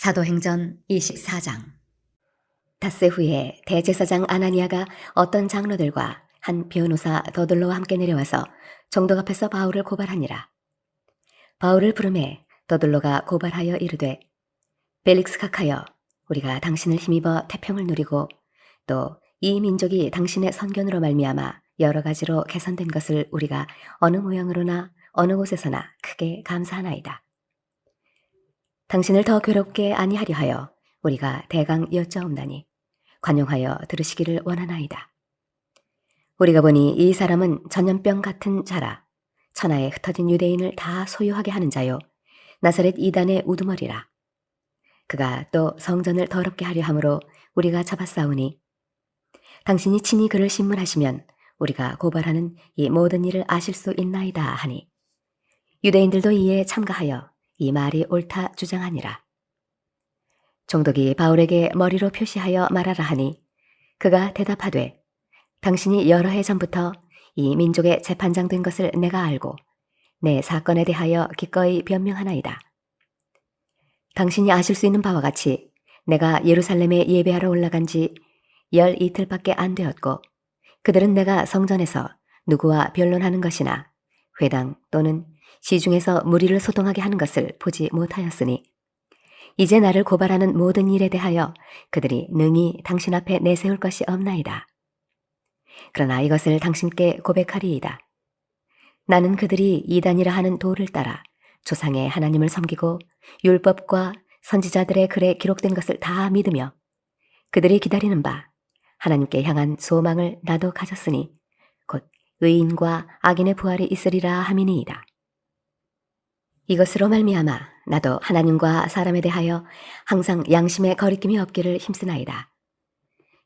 사도행전 24장. 닷새 후에 대제사장 아나니아가 어떤 장로들과 한 변호사 더둘로와 함께 내려와서 총독 앞에서 바울을 고발하니라. 바울을 부르매 더둘로가 고발하여 이르되, 벨릭스 각하여, 우리가 당신을 힘입어 태평을 누리고 또 이 민족이 당신의 선견으로 말미암아 여러 가지로 개선된 것을 우리가 어느 모양으로나 어느 곳에서나 크게 감사하나이다. 당신을 더 괴롭게 아니하려 하여 우리가 대강 여짜옵나니 관용하여 들으시기를 원하나이다. 우리가 보니 이 사람은 전염병 같은 자라. 천하에 흩어진 유대인을 다 소유하게 하는 자요, 나사렛 이단의 우두머리라. 그가 또 성전을 더럽게 하려 함으로 우리가 잡아싸우니 당신이 친히 그를 신문하시면 우리가 고발하는 이 모든 일을 아실 수 있나이다 하니, 유대인들도 이에 참가하여 이 말이 옳다 주장하니라. 총독이 바울에게 머리로 표시하여 말하라 하니, 그가 대답하되, 당신이 여러 해 전부터 이 민족의 재판장 된 것을 내가 알고 내 사건에 대하여 기꺼이 변명하나이다. 당신이 아실 수 있는 바와 같이 내가 예루살렘에 예배하러 올라간 지 12이틀밖에 안 되었고, 그들은 내가 성전에서 누구와 변론하는 것이나 회당 또는 시중에서 무리를 소동하게 하는 것을 보지 못하였으니, 이제 나를 고발하는 모든 일에 대하여 그들이 능히 당신 앞에 내세울 것이 없나이다. 그러나 이것을 당신께 고백하리이다. 나는 그들이 이단이라 하는 도를 따라 조상의 하나님을 섬기고 율법과 선지자들의 글에 기록된 것을 다 믿으며 그들이 기다리는 바 하나님께 향한 소망을 나도 가졌으니 곧 의인과 악인의 부활이 있으리라 함이니이다. 이것으로 말미암아 나도 하나님과 사람에 대하여 항상 양심의 거리낌이 없기를 힘쓰나이다.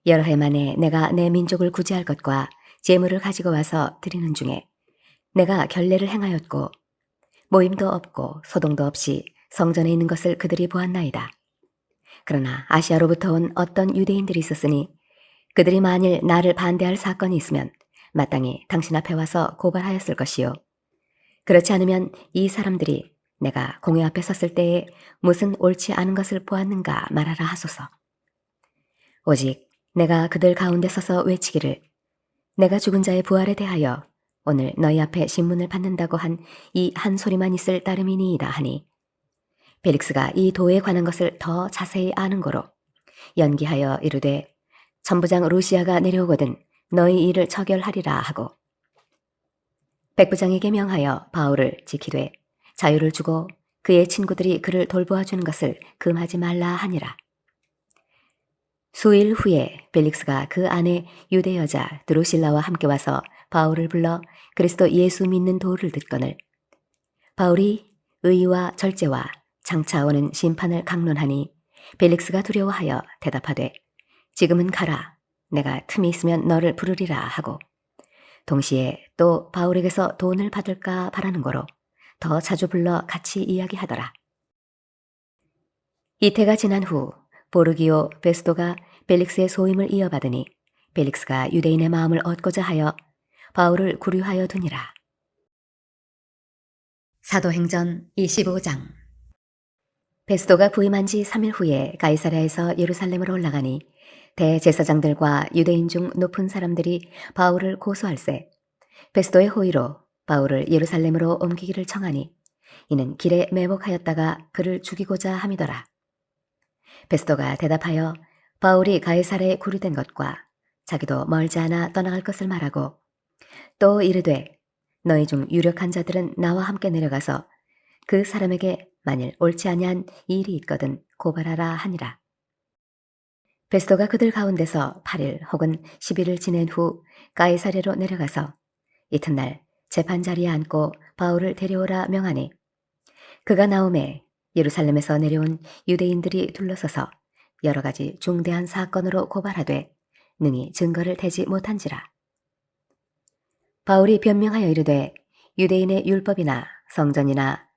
여러 해 만에 내가 내 민족을 구제할 것과 재물을 가지고 와서 드리는 중에 내가 결례를 행하였고 모임도 없고 소동도 없이 성전에 있는 것을 그들이 보았나이다. 그러나 아시아로부터 온 어떤 유대인들이 있었으니 그들이 만일 나를 반대할 사건이 있으면 마땅히 당신 앞에 와서 고발하였을 것이요, 그렇지 않으면 이 사람들이 내가 공회 앞에 섰을 때에 무슨 옳지 않은 것을 보았는가 말하라 하소서. 오직 내가 그들 가운데 서서 외치기를, 내가 죽은 자의 부활에 대하여 오늘 너희 앞에 신문을 받는다고 한 이 한 소리만 있을 따름이니이다 하니, 벨릭스가 이 도에 관한 것을 더 자세히 아는 고로 연기하여 이르되, 천부장 루시아가 내려오거든 너희 일을 처결하리라 하고, 백부장에게 명하여 바울을 지키되 자유를 주고 그의 친구들이 그를 돌보아 주는 것을 금하지 말라 하니라. 수일 후에 벨릭스가 그 안에 유대 여자 드로실라와 함께 와서 바울을 불러 그리스도 예수 믿는 도를 듣거늘, 바울이 의와 절제와 장차 오는 심판을 강론하니 벨릭스가 두려워하여 대답하되, 지금은 가라. 내가 틈이 있으면 너를 부르리라 하고, 동시에 또 바울에게서 돈을 받을까 바라는 거로 더 자주 불러 같이 이야기하더라. 이태가 지난 후 보르기오 베스도가 벨릭스의 소임을 이어받으니 벨릭스가 유대인의 마음을 얻고자 하여 바울을 구류하여 두니라. 사도행전 25장. 베스도가 부임한 지 3일 후에 가이사랴에서 예루살렘으로 올라가니 대제사장들과 유대인 중 높은 사람들이 바울을 고소할세 베스도의 호의로 바울을 예루살렘으로 옮기기를 청하니, 이는 길에 매복하였다가 그를 죽이고자 함이더라. 베스도가 대답하여 바울이 가이사랴에 구류된 것과 자기도 멀지 않아 떠나갈 것을 말하고, 또 이르되 너희 중 유력한 자들은 나와 함께 내려가서 그 사람에게 만일 옳지 아니한 일이 있거든 고발하라 하니라. 베스도가 그들 가운데서 8일 혹은 10일을 지낸 후 가이사랴로 내려가서 이튿날 재판 자리에 앉고 바울을 데려오라 명하니, 그가 나오매 예루살렘에서 내려온 유대인들이 둘러서서 여러 가지 중대한 사건으로 고발하되 능히 증거를 대지 못한지라. 바울이 변명하여 이르되, 유대인의 율법이나 성전이나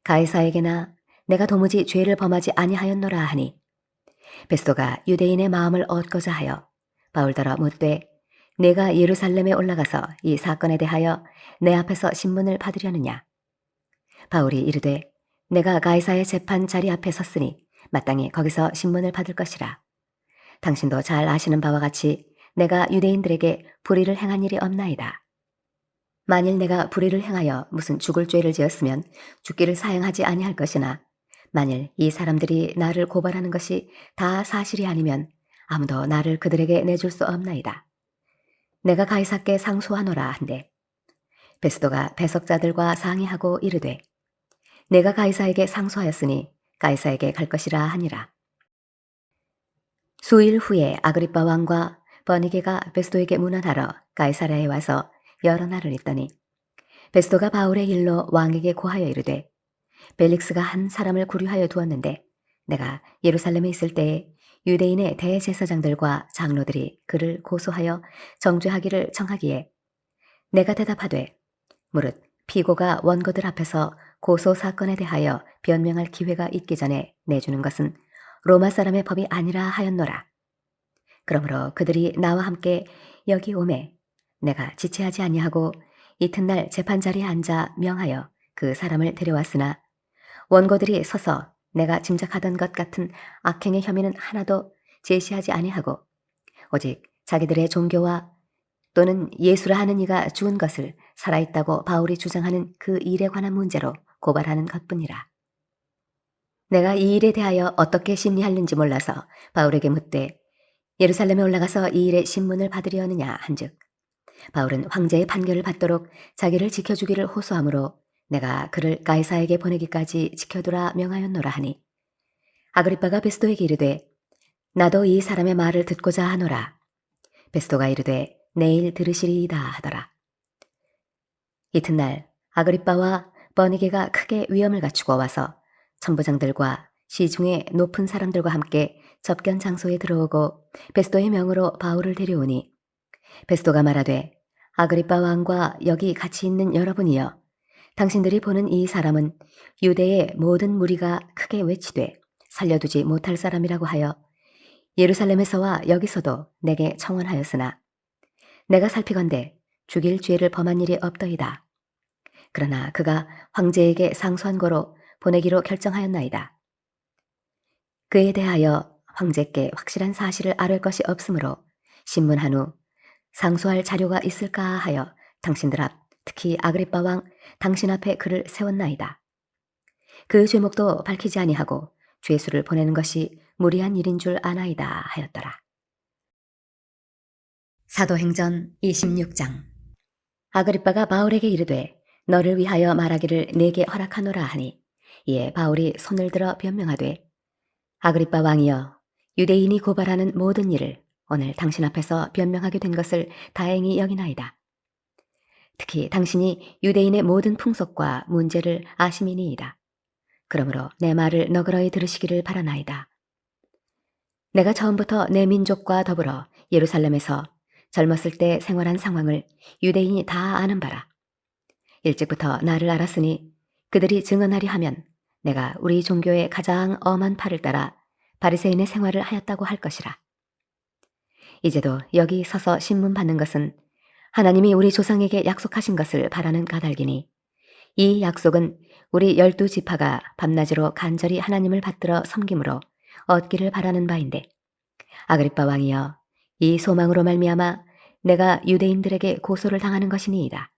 가이사에게나 내가 도무지 죄를 범하지 아니하였노라 하니, 베스도가 유대인의 마음을 얻고자 하여 바울더러 묻되, 내가 예루살렘에 올라가서 이 사건에 대하여 내 앞에서 신문을 받으려느냐? 바울이 이르되, 내가 가이사의 재판 자리 앞에 섰으니 마땅히 거기서 신문을 받을 것이라. 당신도 잘 아시는 바와 같이 내가 유대인들에게 불의를 행한 일이 없나이다. 만일 내가 불의를 행하여 무슨 죽을 죄를 지었으면 죽기를 사형하지 아니할 것이나 만일 이 사람들이 나를 고발하는 것이 다 사실이 아니면 아무도 나를 그들에게 내줄 수 없나이다. 내가 가이사께 상소하노라 한데 베스도가 배석자들과 상의하고 이르되 내가 가이사에게 상소하였으니 가이사에게 갈 것이라 하니라. 수일 후에 아그리빠 왕과 버니게가 베스도에게 문안하러 가이사랴에 와서 여러 날을 있더니 베스도가 바울의 일로 왕에게 고하여 이르되 벨릭스가 한 사람을 구류하여 두었는데 내가 예루살렘에 있을 때에 유대인의 대제사장들과 장로들이 그를 고소하여 정죄하기를 청하기에 내가 대답하되 무릇 피고가 원고들 앞에서 고소 사건에 대하여 변명할 기회가 있기 전에 내주는 것은 로마 사람의 법이 아니라 하였노라. 그러므로 그들이 나와 함께 여기 오매 내가 지체하지 아니하고 이튿날 재판자리에 앉아 명하여 그 사람을 데려왔으나 원고들이 서서 내가 짐작하던 것 같은 악행의 혐의는 하나도 제시하지 아니하고 오직 자기들의 종교와 또는 예수라 하는 이가 죽은 것을 살아있다고 바울이 주장하는 그 일에 관한 문제로 고발하는 것뿐이라. 내가 이 일에 대하여 어떻게 심리하는지 몰라서 바울에게 묻되 예루살렘에 올라가서 이 일의 신문을 받으려느냐 한즉 바울은 황제의 판결을 받도록 자기를 지켜주기를 호소하므로 내가 그를 가이사에게 보내기까지 지켜두라 명하였노라 하니 아그리빠가 베스도에게 이르되 나도 이 사람의 말을 듣고자 하노라. 베스도가 이르되 내일 들으시리이다 하더라. 이튿날 아그리빠와 버니게가 크게 위험을 갖추고 와서 천부장들과 시중의 높은 사람들과 함께 접견 장소에 들어오고 베스도의 명으로 바울을 데려오니 베스도가 말하되 아그리빠 왕과 여기 같이 있는 여러분이여 당신들이 보는 이 사람은 유대의 모든 무리가 크게 외치되 살려두지 못할 사람이라고 하여 예루살렘에서와 여기서도 내게 청원하였으나 내가 살피건대 죽일 죄를 범한 일이 없더이다. 그러나 그가 황제에게 상소한 거로 보내기로 결정하였나이다. 그에 대하여 황제께 확실한 사실을 아뢰 것이 없으므로 신문한 후 상소할 자료가 있을까 하여 당신들 앞 특히 아그리빠 왕 당신 앞에 그를 세웠나이다. 그 죄목도 밝히지 아니하고 죄수를 보내는 것이 무리한 일인 줄 아나이다 하였더라. 사도행전 26장. 아그리빠가 바울에게 이르되 너를 위하여 말하기를 내게 허락하노라 하니 이에 바울이 손을 들어 변명하되 아그리빠 왕이여 유대인이 고발하는 모든 일을 오늘 당신 앞에서 변명하게 된 것을 다행히 여기나이다. 특히 당신이 유대인의 모든 풍속과 문제를 아심이니이다. 그러므로 내 말을 너그러이 들으시기를 바라나이다. 내가 처음부터 내 민족과 더불어 예루살렘에서 젊었을 때 생활한 상황을 유대인이 다 아는 바라. 일찍부터 나를 알았으니 그들이 증언하려 하면 내가 우리 종교의 가장 엄한 팔을 따라 바리새인의 생활을 하였다고 할 것이라. 이제도 여기 서서 신문 받는 것은 하나님이 우리 조상에게 약속하신 것을 바라는 까닭이니 이 약속은 우리 12지파가 밤낮으로 간절히 하나님을 받들어 섬김으로 얻기를 바라는 바인데 아그리빠 왕이여 이 소망으로 말미암아 내가 유대인들에게 고소를 당하는 것이니이다.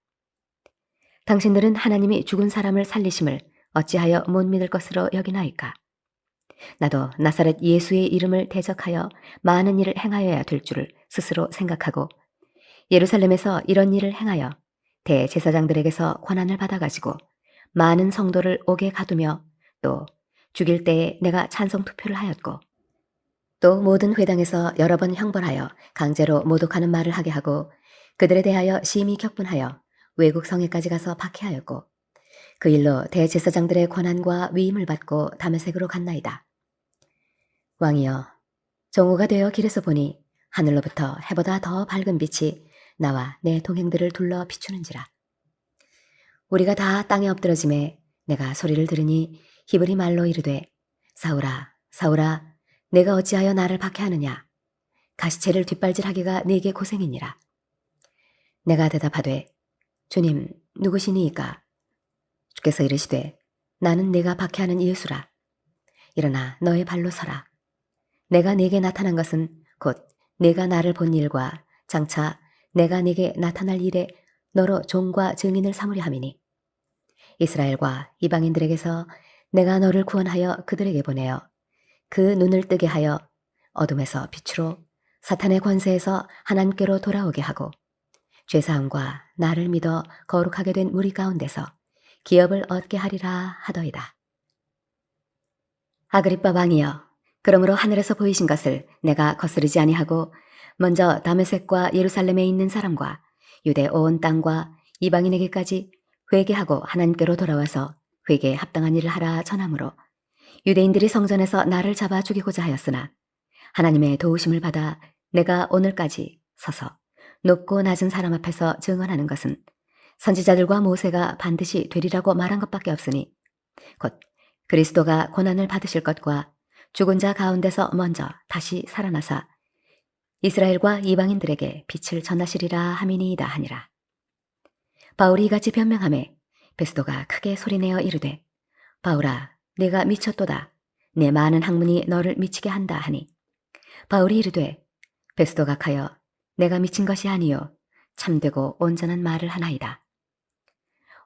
당신들은 하나님이 죽은 사람을 살리심을 어찌하여 못 믿을 것으로 여기나이까? 나도 나사렛 예수의 이름을 대적하여 많은 일을 행하여야 될 줄을 스스로 생각하고 예루살렘에서 이런 일을 행하여 대제사장들에게서 권한을 받아가지고 많은 성도를 옥에 가두며 또 죽일 때에 내가 찬성 투표를 하였고 또 모든 회당에서 여러 번 형벌하여 강제로 모독하는 말을 하게 하고 그들에 대하여 심히 격분하여 외국 성에까지 가서 박해하였고 그 일로 대제사장들의 권한과 위임을 받고 다메섹으로 갔나이다. 왕이여 정오가 되어 길에서 보니 하늘로부터 해보다 더 밝은 빛이 나와 내 동행들을 둘러 비추는지라. 우리가 다 땅에 엎드러짐에 내가 소리를 들으니 히브리 말로 이르되 사울아 사울아 내가 어찌하여 나를 박해하느냐 가시체를 뒷발질하기가 네게 고생이니라. 내가 대답하되 주님 누구시니이까? 주께서 이르시되 나는 내가 박해하는 예수라. 일어나 너의 발로 서라. 내가 네게 나타난 것은 곧 네가 나를 본 일과 장차 내가 네게 나타날 일에 너로 종과 증인을 삼으려 함이니 이스라엘과 이방인들에게서 내가 너를 구원하여 그들에게 보내어 그 눈을 뜨게 하여 어둠에서 빛으로 사탄의 권세에서 하나님께로 돌아오게 하고 죄사함과 나를 믿어 거룩하게 된 무리 가운데서 기업을 얻게 하리라 하더이다. 아그리빠 왕이여, 그러므로 하늘에서 보이신 것을 내가 거스르지 아니하고 먼저 다메섹과 예루살렘에 있는 사람과 유대 온 땅과 이방인에게까지 회개하고 하나님께로 돌아와서 회개에 합당한 일을 하라 전함으로 유대인들이 성전에서 나를 잡아 죽이고자 하였으나 하나님의 도우심을 받아 내가 오늘까지 서서 높고 낮은 사람 앞에서 증언하는 것은 선지자들과 모세가 반드시 되리라고 말한 것밖에 없으니 곧 그리스도가 고난을 받으실 것과 죽은 자 가운데서 먼저 다시 살아나사 이스라엘과 이방인들에게 빛을 전하시리라 함이니이다 하니라. 바울이 이같이 변명하매 베스도가 크게 소리내어 이르되 바울아 내가 미쳤도다. 내 많은 학문이 너를 미치게 한다 하니 바울이 이르되 베스도가 가여 내가 미친 것이 아니요 참되고 온전한 말을 하나이다.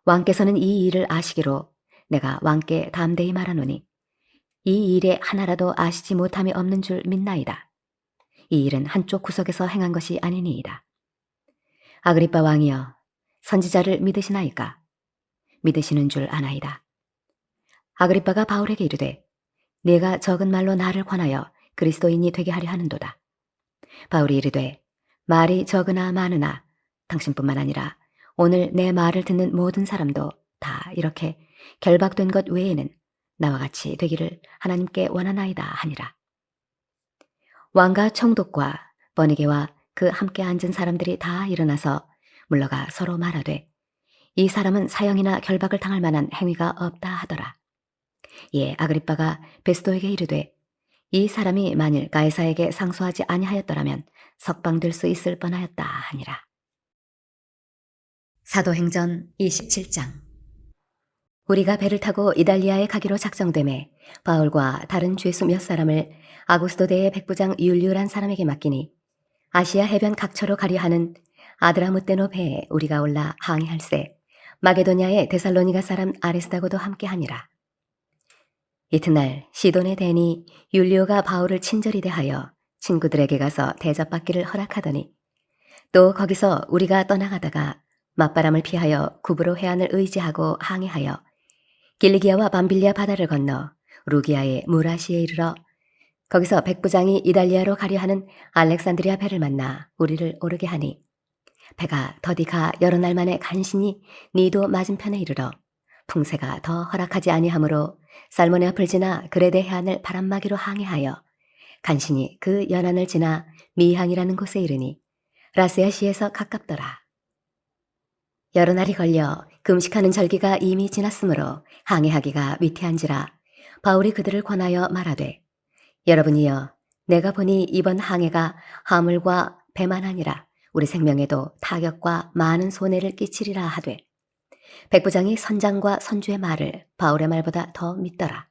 왕께서는 이 일을 아시기로 내가 왕께 담대히 말하노니 이 일에 하나라도 아시지 못함이 없는 줄 믿나이다. 이 일은 한쪽 구석에서 행한 것이 아니니이다. 아그리빠 왕이여 선지자를 믿으시나이까? 믿으시는 줄 아나이다. 아그리빠가 바울에게 이르되 네가 적은 말로 나를 권하여 그리스도인이 되게 하려 하는도다. 바울이 이르되 말이 적으나 많으나 당신뿐만 아니라 오늘 내 말을 듣는 모든 사람도 다 이렇게 결박된 것 외에는 나와 같이 되기를 하나님께 원하나이다 하니라. 왕과 총독과 버니게와 그 함께 앉은 사람들이 다 일어나서 물러가 서로 말하되 이 사람은 사형이나 결박을 당할 만한 행위가 없다 하더라. 이에 아그리빠가 베스도에게 이르되 이 사람이 만일 가이사에게 상소하지 아니하였더라면 석방될 수 있을 뻔하였다 하니라. 사도행전 27장. 우리가 배를 타고 이달리아에 가기로 작정되매 바울과 다른 죄수 몇 사람을 아구스도대의 백부장 율리오란 사람에게 맡기니 아시아 해변 각처로 가려 하는 아드라무떼노 배에 우리가 올라 항해할세 마게도냐의 데살로니가 사람 아리스다고도 함께하니라. 이튿날 시돈의 대니 율리오가 바울을 친절히 대하여 친구들에게 가서 대접받기를 허락하더니 또 거기서 우리가 떠나가다가 맞바람을 피하여 구브로 해안을 의지하고 항해하여 길리기아와 밤빌리아 바다를 건너 루기아의 무라시에 이르러 거기서 백부장이 이달리아로 가려 하는 알렉산드리아 배를 만나 우리를 오르게 하니 배가 더디 가 여러 날 만에 간신히 니도 맞은편에 이르러 풍세가 더 허락하지 아니하므로 살모네 앞을 지나 그레데 해안을 바람막이로 항해하여 간신히 그 연안을 지나 미항이라는 곳에 이르니 라스야시에서 가깝더라. 여러 날이 걸려 금식하는 절기가 이미 지났으므로 항해하기가 위태한지라 바울이 그들을 권하여 말하되 여러분이여 내가 보니 이번 항해가 화물과 배만 아니라 우리 생명에도 타격과 많은 손해를 끼치리라 하되 백부장이 선장과 선주의 말을 바울의 말보다 더 믿더라.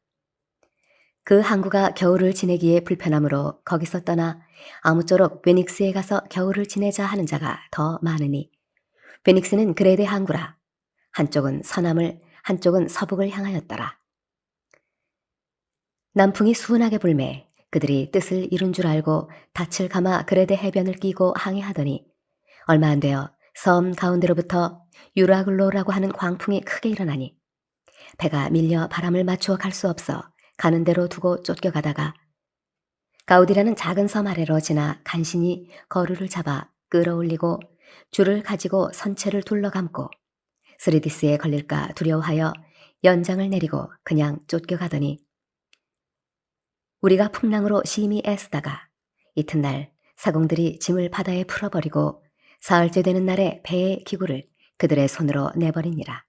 그 항구가 겨울을 지내기에 불편하므로 거기서 떠나 아무쪼록 베닉스에 가서 겨울을 지내자 하는 자가 더 많으니 베닉스는 그레데 항구라. 한쪽은 서남을 한쪽은 서북을 향하였더라. 남풍이 순하게 불매 그들이 뜻을 이룬 줄 알고 닻을 감아 그레데 해변을 끼고 항해하더니 얼마 안 되어 섬 가운데로부터 유라글로라고 하는 광풍이 크게 일어나니 배가 밀려 바람을 맞추어 갈 수 없어 가는 대로 두고 쫓겨가다가 가우디라는 작은 섬 아래로 지나 간신히 거루를 잡아 끌어올리고 줄을 가지고 선체를 둘러감고 스리디스에 걸릴까 두려워하여 연장을 내리고 그냥 쫓겨가더니 우리가 풍랑으로 심히 애쓰다가 이튿날 사공들이 짐을 바다에 풀어버리고 사흘째 되는 날에 배의 기구를 그들의 손으로 내버리니라.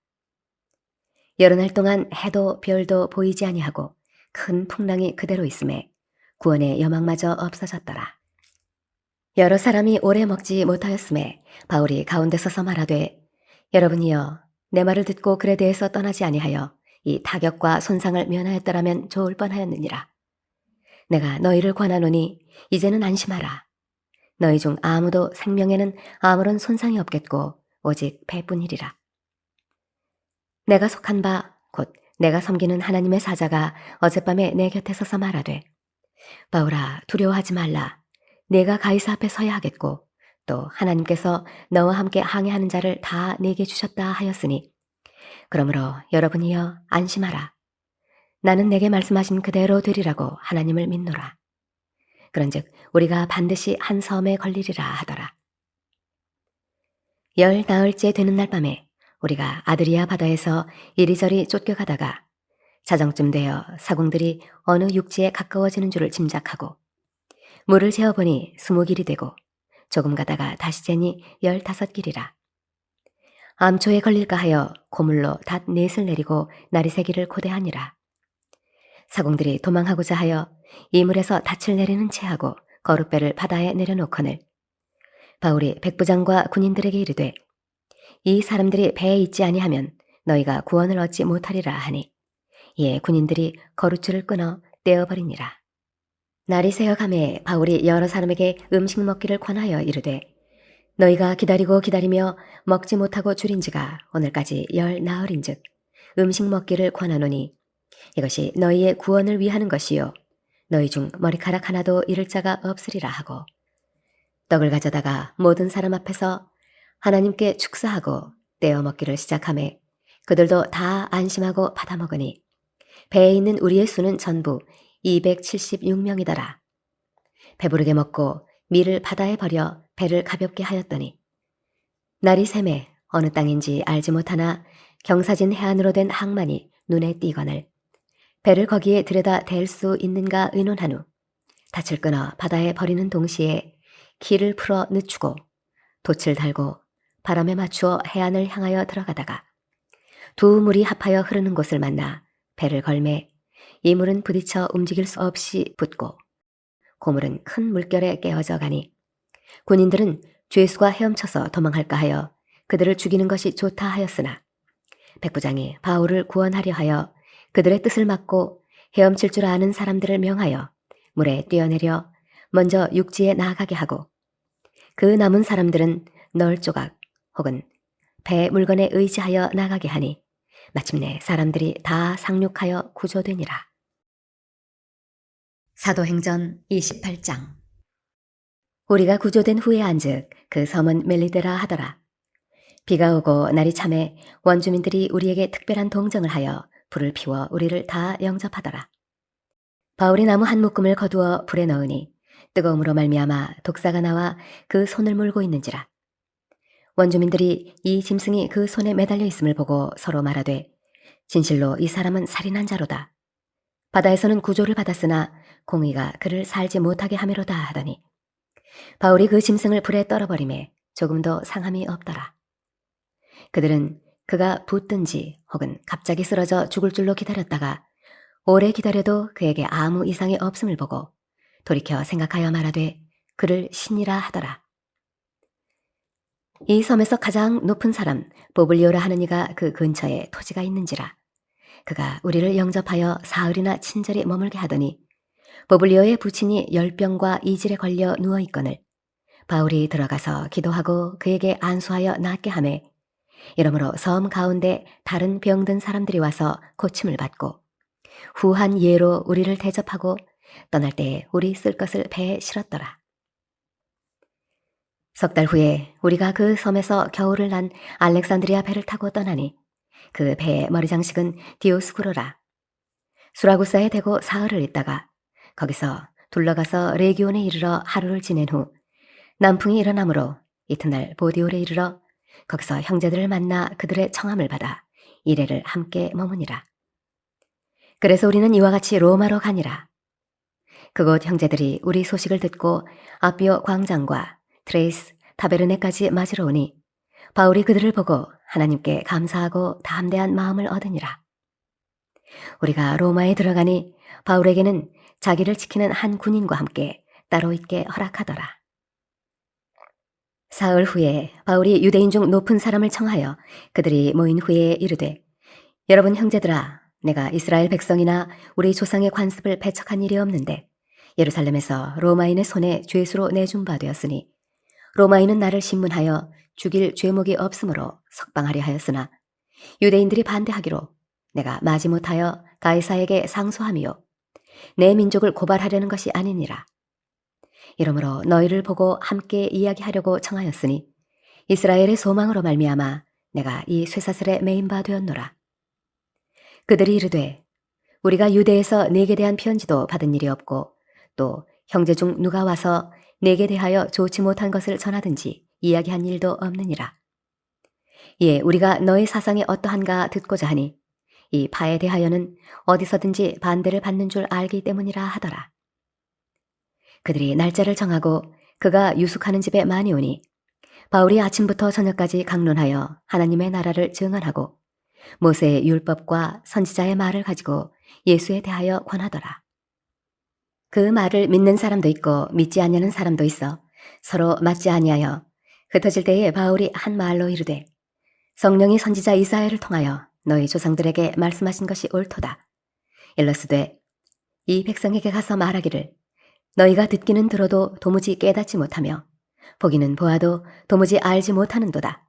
여러 날 동안 해도 별도 보이지 아니하고 큰 풍랑이 그대로 있음에 구원의 여망마저 없어졌더라. 여러 사람이 오래 먹지 못하였음에 바울이 가운데 서서 말하되 여러분이여 내 말을 듣고 그레데에서 떠나지 아니하여 이 타격과 손상을 면하였더라면 좋을 뻔하였느니라. 내가 너희를 권하노니 이제는 안심하라. 너희 중 아무도 생명에는 아무런 손상이 없겠고 오직 배뿐이리라. 내가 속한 바 곧 내가 섬기는 하나님의 사자가 어젯밤에 내 곁에 서서 말하되 바울아 두려워하지 말라. 내가 가이사 앞에 서야 하겠고 또 하나님께서 너와 함께 항해하는 자를 다 내게 주셨다 하였으니 그러므로 여러분이여 안심하라. 나는 내게 말씀하신 그대로 되리라고 하나님을 믿노라. 그런즉 우리가 반드시 한 섬에 걸리리라 하더라. 열 나흘째 되는 날 밤에 우리가 아드리아 바다에서 이리저리 쫓겨가다가 자정쯤 되어 사공들이 어느 육지에 가까워지는 줄을 짐작하고 물을 재어보니 20길이 되고 조금 가다가 다시 재니 15길이라. 암초에 걸릴까 하여 고물로 닷 넷을 내리고 날이 새기를 고대하니라. 사공들이 도망하고자 하여 이물에서 닻을 내리는 채하고 거룻배를 바다에 내려놓거늘 바울이 백부장과 군인들에게 이르되 이 사람들이 배에 있지 아니하면 너희가 구원을 얻지 못하리라 하니 이에 군인들이 거룻줄을 끊어 떼어버리니라. 날이 새어가매 바울이 여러 사람에게 음식 먹기를 권하여 이르되 너희가 기다리고 기다리며 먹지 못하고 줄인 지가 오늘까지 열 나흘인즉 음식 먹기를 권하노니 이것이 너희의 구원을 위하는 것이요 너희 중 머리카락 하나도 잃을 자가 없으리라 하고 떡을 가져다가 모든 사람 앞에서 하나님께 축사하고 떼어 먹기를 시작하매 그들도 다 안심하고 받아 먹으니 배에 있는 우리의 수는 전부 276명이더라. 배부르게 먹고 밀을 바다에 버려 배를 가볍게 하였더니 날이 새매 어느 땅인지 알지 못하나 경사진 해안으로 된 항만이 눈에 띄거늘 배를 거기에 들여다 댈 수 있는가 의논한 후 닻을 끊어 바다에 버리는 동시에 키를 풀어 늦추고 돛을 달고 바람에 맞추어 해안을 향하여 들어가다가 두 물이 합하여 흐르는 곳을 만나 배를 걸매 이 물은 부딪혀 움직일 수 없이 붙고 고물은 큰 물결에 깨어져 가니 군인들은 죄수가 헤엄쳐서 도망할까 하여 그들을 죽이는 것이 좋다 하였으나 백부장이 바울을 구원하려 하여 그들의 뜻을 막고 헤엄칠 줄 아는 사람들을 명하여 물에 뛰어내려 먼저 육지에 나아가게 하고 그 남은 사람들은 널 조각 혹은 배 물건에 의지하여 나가게 하니 마침내 사람들이 다 상륙하여 구조되니라. 사도행전 28장. 우리가 구조된 후에 안즉 그 섬은 멜리데라 하더라. 비가 오고 날이 참해 원주민들이 우리에게 특별한 동정을 하여 불을 피워 우리를 다 영접하더라. 바울이 나무 한 묶음을 거두어 불에 넣으니 뜨거움으로 말미암아 독사가 나와 그 손을 물고 있는지라. 원주민들이 이 짐승이 그 손에 매달려 있음을 보고 서로 말하되 진실로 이 사람은 살인한 자로다. 바다에서는 구조를 받았으나 공의가 그를 살지 못하게 하미로다 하더니 바울이 그 짐승을 불에 떨어버리매 조금도 상함이 없더라. 그들은 그가 붙든지 혹은 갑자기 쓰러져 죽을 줄로 기다렸다가 오래 기다려도 그에게 아무 이상이 없음을 보고 돌이켜 생각하여 말하되 그를 신이라 하더라. 이 섬에서 가장 높은 사람 보블리오라 하는 이가 그 근처에 토지가 있는지라. 그가 우리를 영접하여 사흘이나 친절히 머물게 하더니 보블리오의 부친이 열병과 이질에 걸려 누워있거늘 바울이 들어가서 기도하고 그에게 안수하여 낫게 하매 이러므로 섬 가운데 다른 병든 사람들이 와서 고침을 받고 후한 예로 우리를 대접하고 떠날 때에 우리 쓸 것을 배에 실었더라. 석 달 후에 우리가 그 섬에서 겨울을 난 알렉산드리아 배를 타고 떠나니 그 배의 머리 장식은 디오스쿠로라. 수라구사에 대고 사흘을 있다가 거기서 둘러가서 레기온에 이르러 하루를 지낸 후 남풍이 일어나므로 이튿날 보디올에 이르러 거기서 형제들을 만나 그들의 청함을 받아 이래를 함께 머무니라. 그래서 우리는 이와 같이 로마로 가니라. 그곳 형제들이 우리 소식을 듣고 아비오 광장과 트레이스 타베르네까지 맞으러 오니 바울이 그들을 보고 하나님께 감사하고 담대한 마음을 얻으니라. 우리가 로마에 들어가니 바울에게는 자기를 지키는 한 군인과 함께 따로 있게 허락하더라. 사흘 후에 바울이 유대인 중 높은 사람을 청하여 그들이 모인 후에 이르되 여러분 형제들아 내가 이스라엘 백성이나 우리 조상의 관습을 배척한 일이 없는데 예루살렘에서 로마인의 손에 죄수로 내준 바 되었으니 로마인은 나를 신문하여 죽일 죄목이 없으므로 석방하려 하였으나 유대인들이 반대하기로 내가 마지못하여 가이사에게 상소함이요 내 민족을 고발하려는 것이 아니니라. 이러므로 너희를 보고 함께 이야기하려고 청하였으니 이스라엘의 소망으로 말미암아 내가 이 쇠사슬에 매인 바 되었노라. 그들이 이르되 우리가 유대에서 네게 대한 편지도 받은 일이 없고 또 형제 중 누가 와서 네게 대하여 좋지 못한 것을 전하든지 이야기한 일도 없느니라. 이에 우리가 너의 사상이 어떠한가 듣고자 하니 이 파에 대하여는 어디서든지 반대를 받는 줄 알기 때문이라 하더라. 그들이 날짜를 정하고 그가 유숙하는 집에 많이 오니 바울이 아침부터 저녁까지 강론하여 하나님의 나라를 증언하고 모세의 율법과 선지자의 말을 가지고 예수에 대하여 권하더라. 그 말을 믿는 사람도 있고 믿지 아니하는 사람도 있어 서로 맞지 아니하여 흩어질 때에 바울이 한 말로 이르되 성령이 선지자 이사야를 통하여 너희 조상들에게 말씀하신 것이 옳도다. 일러스되 이 백성에게 가서 말하기를 너희가 듣기는 들어도 도무지 깨닫지 못하며 보기는 보아도 도무지 알지 못하는도다.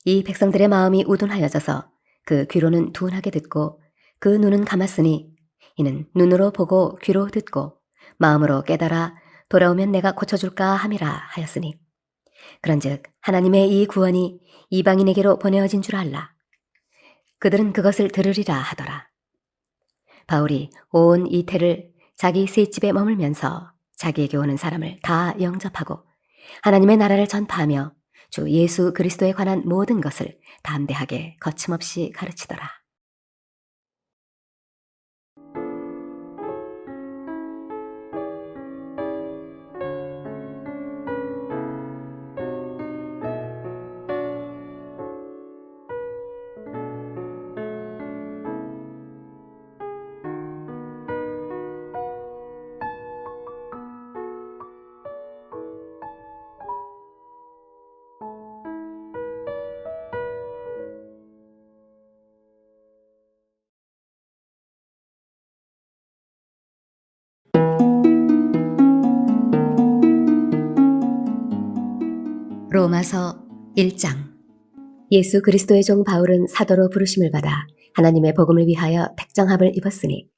이 백성들의 마음이 우둔하여져서 그 귀로는 둔하게 듣고 그 눈은 감았으니 이는 눈으로 보고 귀로 듣고 마음으로 깨달아 돌아오면 내가 고쳐줄까 함이라 하였으니 그런즉 하나님의 이 구원이 이방인에게로 보내어진 줄 알라. 그들은 그것을 들으리라 하더라. 바울이 온 이태를 자기 셋집에 머물면서 자기에게 오는 사람을 다 영접하고 하나님의 나라를 전파하며 주 예수 그리스도에 관한 모든 것을 담대하게 거침없이 가르치더라. 로마서 1장. 예수 그리스도의 종 바울은 사도로 부르심을 받아 하나님의 복음을 위하여 택정함을 입었으니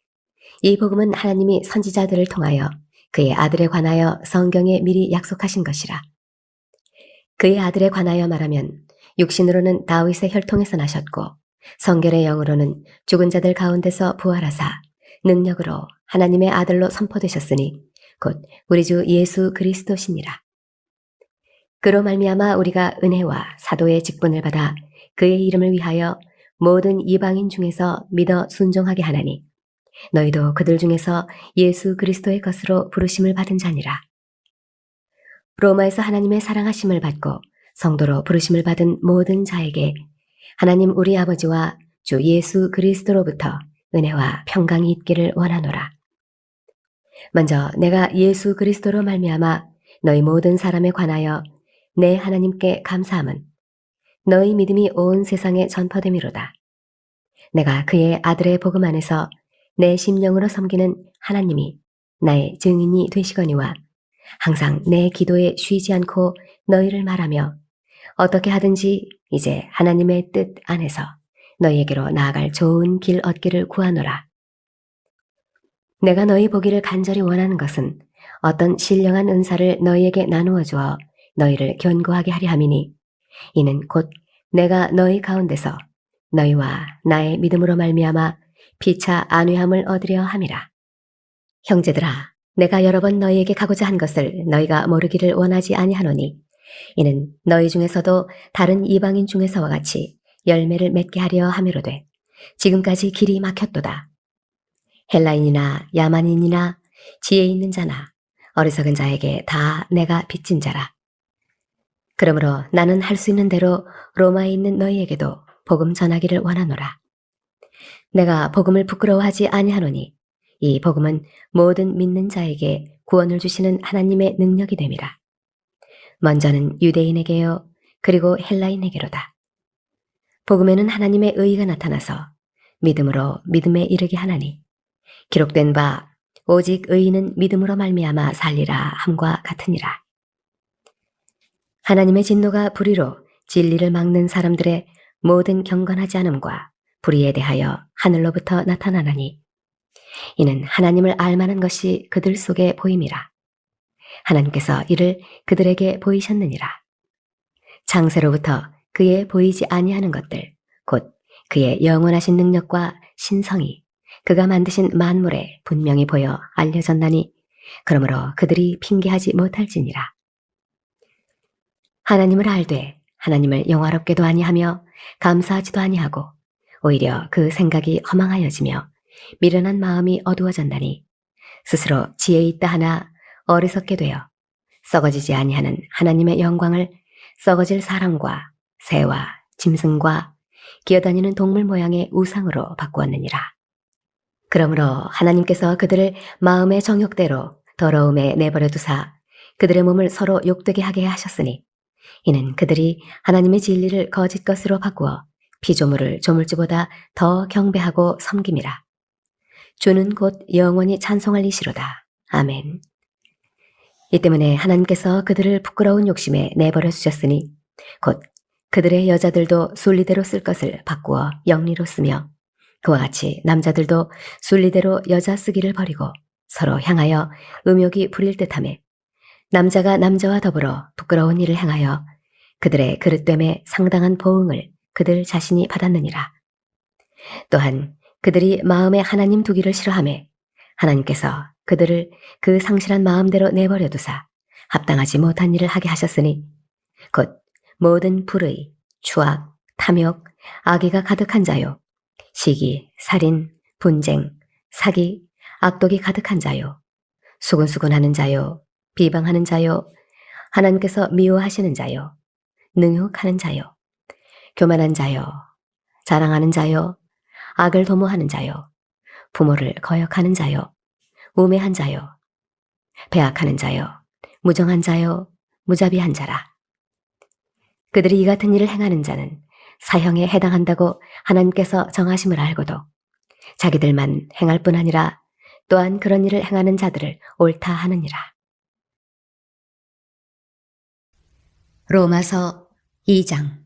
이 복음은 하나님이 선지자들을 통하여 그의 아들에 관하여 성경에 미리 약속하신 것이라. 그의 아들에 관하여 말하면 육신으로는 다윗의 혈통에서 나셨고 성결의 영으로는 죽은 자들 가운데서 부활하사 능력으로 하나님의 아들로 선포되셨으니 곧 우리 주 예수 그리스도시니라. 그로 말미암아 우리가 은혜와 사도의 직분을 받아 그의 이름을 위하여 모든 이방인 중에서 믿어 순종하게 하나니 너희도 그들 중에서 예수 그리스도의 것으로 부르심을 받은 자니라. 로마에서 하나님의 사랑하심을 받고 성도로 부르심을 받은 모든 자에게 하나님 우리 아버지와 주 예수 그리스도로부터 은혜와 평강이 있기를 원하노라. 먼저 내가 예수 그리스도로 말미암아 너희 모든 사람에 관하여 내 하나님께 감사함은 너희 믿음이 온 세상에 전파됨이로다. 내가 그의 아들의 복음 안에서 내 심령으로 섬기는 하나님이 나의 증인이 되시거니와 항상 내 기도에 쉬지 않고 너희를 말하며 어떻게 하든지 이제 하나님의 뜻 안에서 너희에게로 나아갈 좋은 길 얻기를 구하노라. 내가 너희 보기를 간절히 원하는 것은 어떤 신령한 은사를 너희에게 나누어 주어 너희를 견고하게 하려 함이니 이는 곧 내가 너희 가운데서 너희와 나의 믿음으로 말미암아 피차 안위함을 얻으려 함이라. 형제들아, 내가 여러 번 너희에게 가고자 한 것을 너희가 모르기를 원하지 아니하노니 이는 너희 중에서도 다른 이방인 중에서와 같이 열매를 맺게 하려 함이로되 지금까지 길이 막혔도다. 헬라인이나 야만인이나 지혜 있는 자나 어리석은 자에게 다 내가 빚진 자라. 그러므로 나는 할 수 있는 대로 로마에 있는 너희에게도 복음 전하기를 원하노라. 내가 복음을 부끄러워하지 아니하노니 이 복음은 모든 믿는 자에게 구원을 주시는 하나님의 능력이 됨이라. 먼저는 유대인에게요 그리고 헬라인에게로다. 복음에는 하나님의 의가 나타나서 믿음으로 믿음에 이르게 하나니 기록된 바 오직 의인은 믿음으로 말미암아 살리라 함과 같으니라. 하나님의 진노가 불의로 진리를 막는 사람들의 모든 경건하지 않음과 불의에 대하여 하늘로부터 나타나나니 이는 하나님을 알만한 것이 그들 속에 보임이라. 하나님께서 이를 그들에게 보이셨느니라. 창세로부터 그의 보이지 아니하는 것들 곧 그의 영원하신 능력과 신성이 그가 만드신 만물에 분명히 보여 알려졌나니 그러므로 그들이 핑계하지 못할지니라. 하나님을 알되 하나님을 영화롭게도 아니하며 감사하지도 아니하고 오히려 그 생각이 허망하여지며 미련한 마음이 어두워졌나니 스스로 지혜 있다 하나 어리석게 되어 썩어지지 아니하는 하나님의 영광을 썩어질 사람과 새와 짐승과 기어다니는 동물 모양의 우상으로 바꾸었느니라. 그러므로 하나님께서 그들을 마음의 정욕대로 더러움에 내버려 두사 그들의 몸을 서로 욕되게 하게 하셨으니 이는 그들이 하나님의 진리를 거짓 것으로 바꾸어 피조물을 조물주보다 더 경배하고 섬김이라. 주는 곧 영원히 찬송할 이시로다. 아멘. 이 때문에 하나님께서 그들을 부끄러운 욕심에 내버려 두셨으니 곧 그들의 여자들도 순리대로 쓸 것을 바꾸어 영리로 쓰며 그와 같이 남자들도 순리대로 여자 쓰기를 버리고 서로 향하여 음욕이 부릴 듯하며 남자가 남자와 더불어 부끄러운 일을 행하여 그들의 그릇됨에 상당한 보응을 그들 자신이 받았느니라. 또한 그들이 마음에 하나님 두기를 싫어하며 하나님께서 그들을 그 상실한 마음대로 내버려 두사 합당하지 못한 일을 하게 하셨으니 곧 모든 불의, 추악, 탐욕, 악의가 가득한 자요 시기, 살인, 분쟁, 사기, 악독이 가득한 자요 수군수군하는 자요 비방하는 자요 하나님께서 미워하시는 자요 능욕하는 자요 교만한 자요 자랑하는 자요 악을 도모하는 자요 부모를 거역하는 자요 우매한 자요 배악하는 자요 무정한 자요 무자비한 자라. 그들이 이 같은 일을 행하는 자는 사형에 해당한다고 하나님께서 정하심을 알고도 자기들만 행할 뿐 아니라 또한 그런 일을 행하는 자들을 옳다 하느니라. 로마서 2장.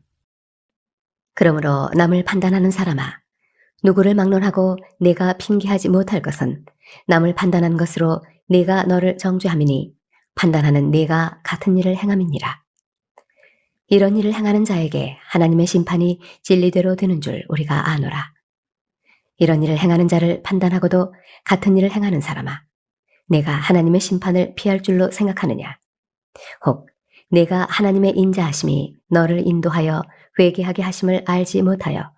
그러므로 남을 판단하는 사람아, 누구를 막론하고 내가 핑계하지 못할 것은 남을 판단한 것으로 내가 너를 정죄함이니 판단하는 내가 같은 일을 행함이니라. 이런 일을 행하는 자에게 하나님의 심판이 진리대로 되는 줄 우리가 아노라. 이런 일을 행하는 자를 판단하고도 같은 일을 행하는 사람아, 내가 하나님의 심판을 피할 줄로 생각하느냐? 혹 내가 하나님의 인자하심이 너를 인도하여 회개하게 하심을 알지 못하여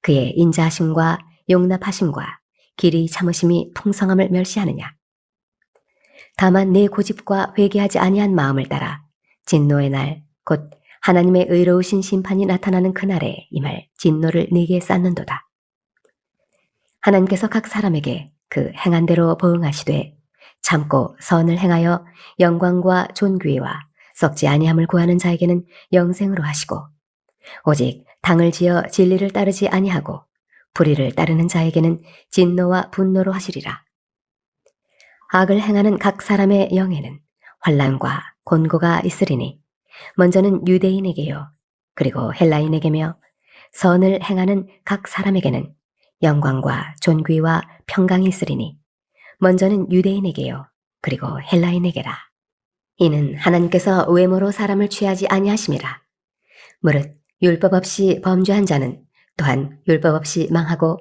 그의 인자하심과 용납하심과 길이 참으심이 풍성함을 멸시하느냐? 다만 내 고집과 회개하지 아니한 마음을 따라 진노의 날 곧 하나님의 의로우신 심판이 나타나는 그날에 임할 진노를 네게 쌓는도다. 하나님께서 각 사람에게 그 행한 대로 보응하시되 참고 선을 행하여 영광과 존귀와 썩지 아니함을 구하는 자에게는 영생으로 하시고 오직 당을 지어 진리를 따르지 아니하고 불의를 따르는 자에게는 진노와 분노로 하시리라. 악을 행하는 각 사람의 영에는 환난과 곤고가 있으리니 먼저는 유대인에게요 그리고 헬라인에게며 선을 행하는 각 사람에게는 영광과 존귀와 평강이 있으리니 먼저는 유대인에게요 그리고 헬라인에게라. 이는 하나님께서 외모로 사람을 취하지 아니하심이라. 무릇 율법 없이 범죄한 자는 또한 율법 없이 망하고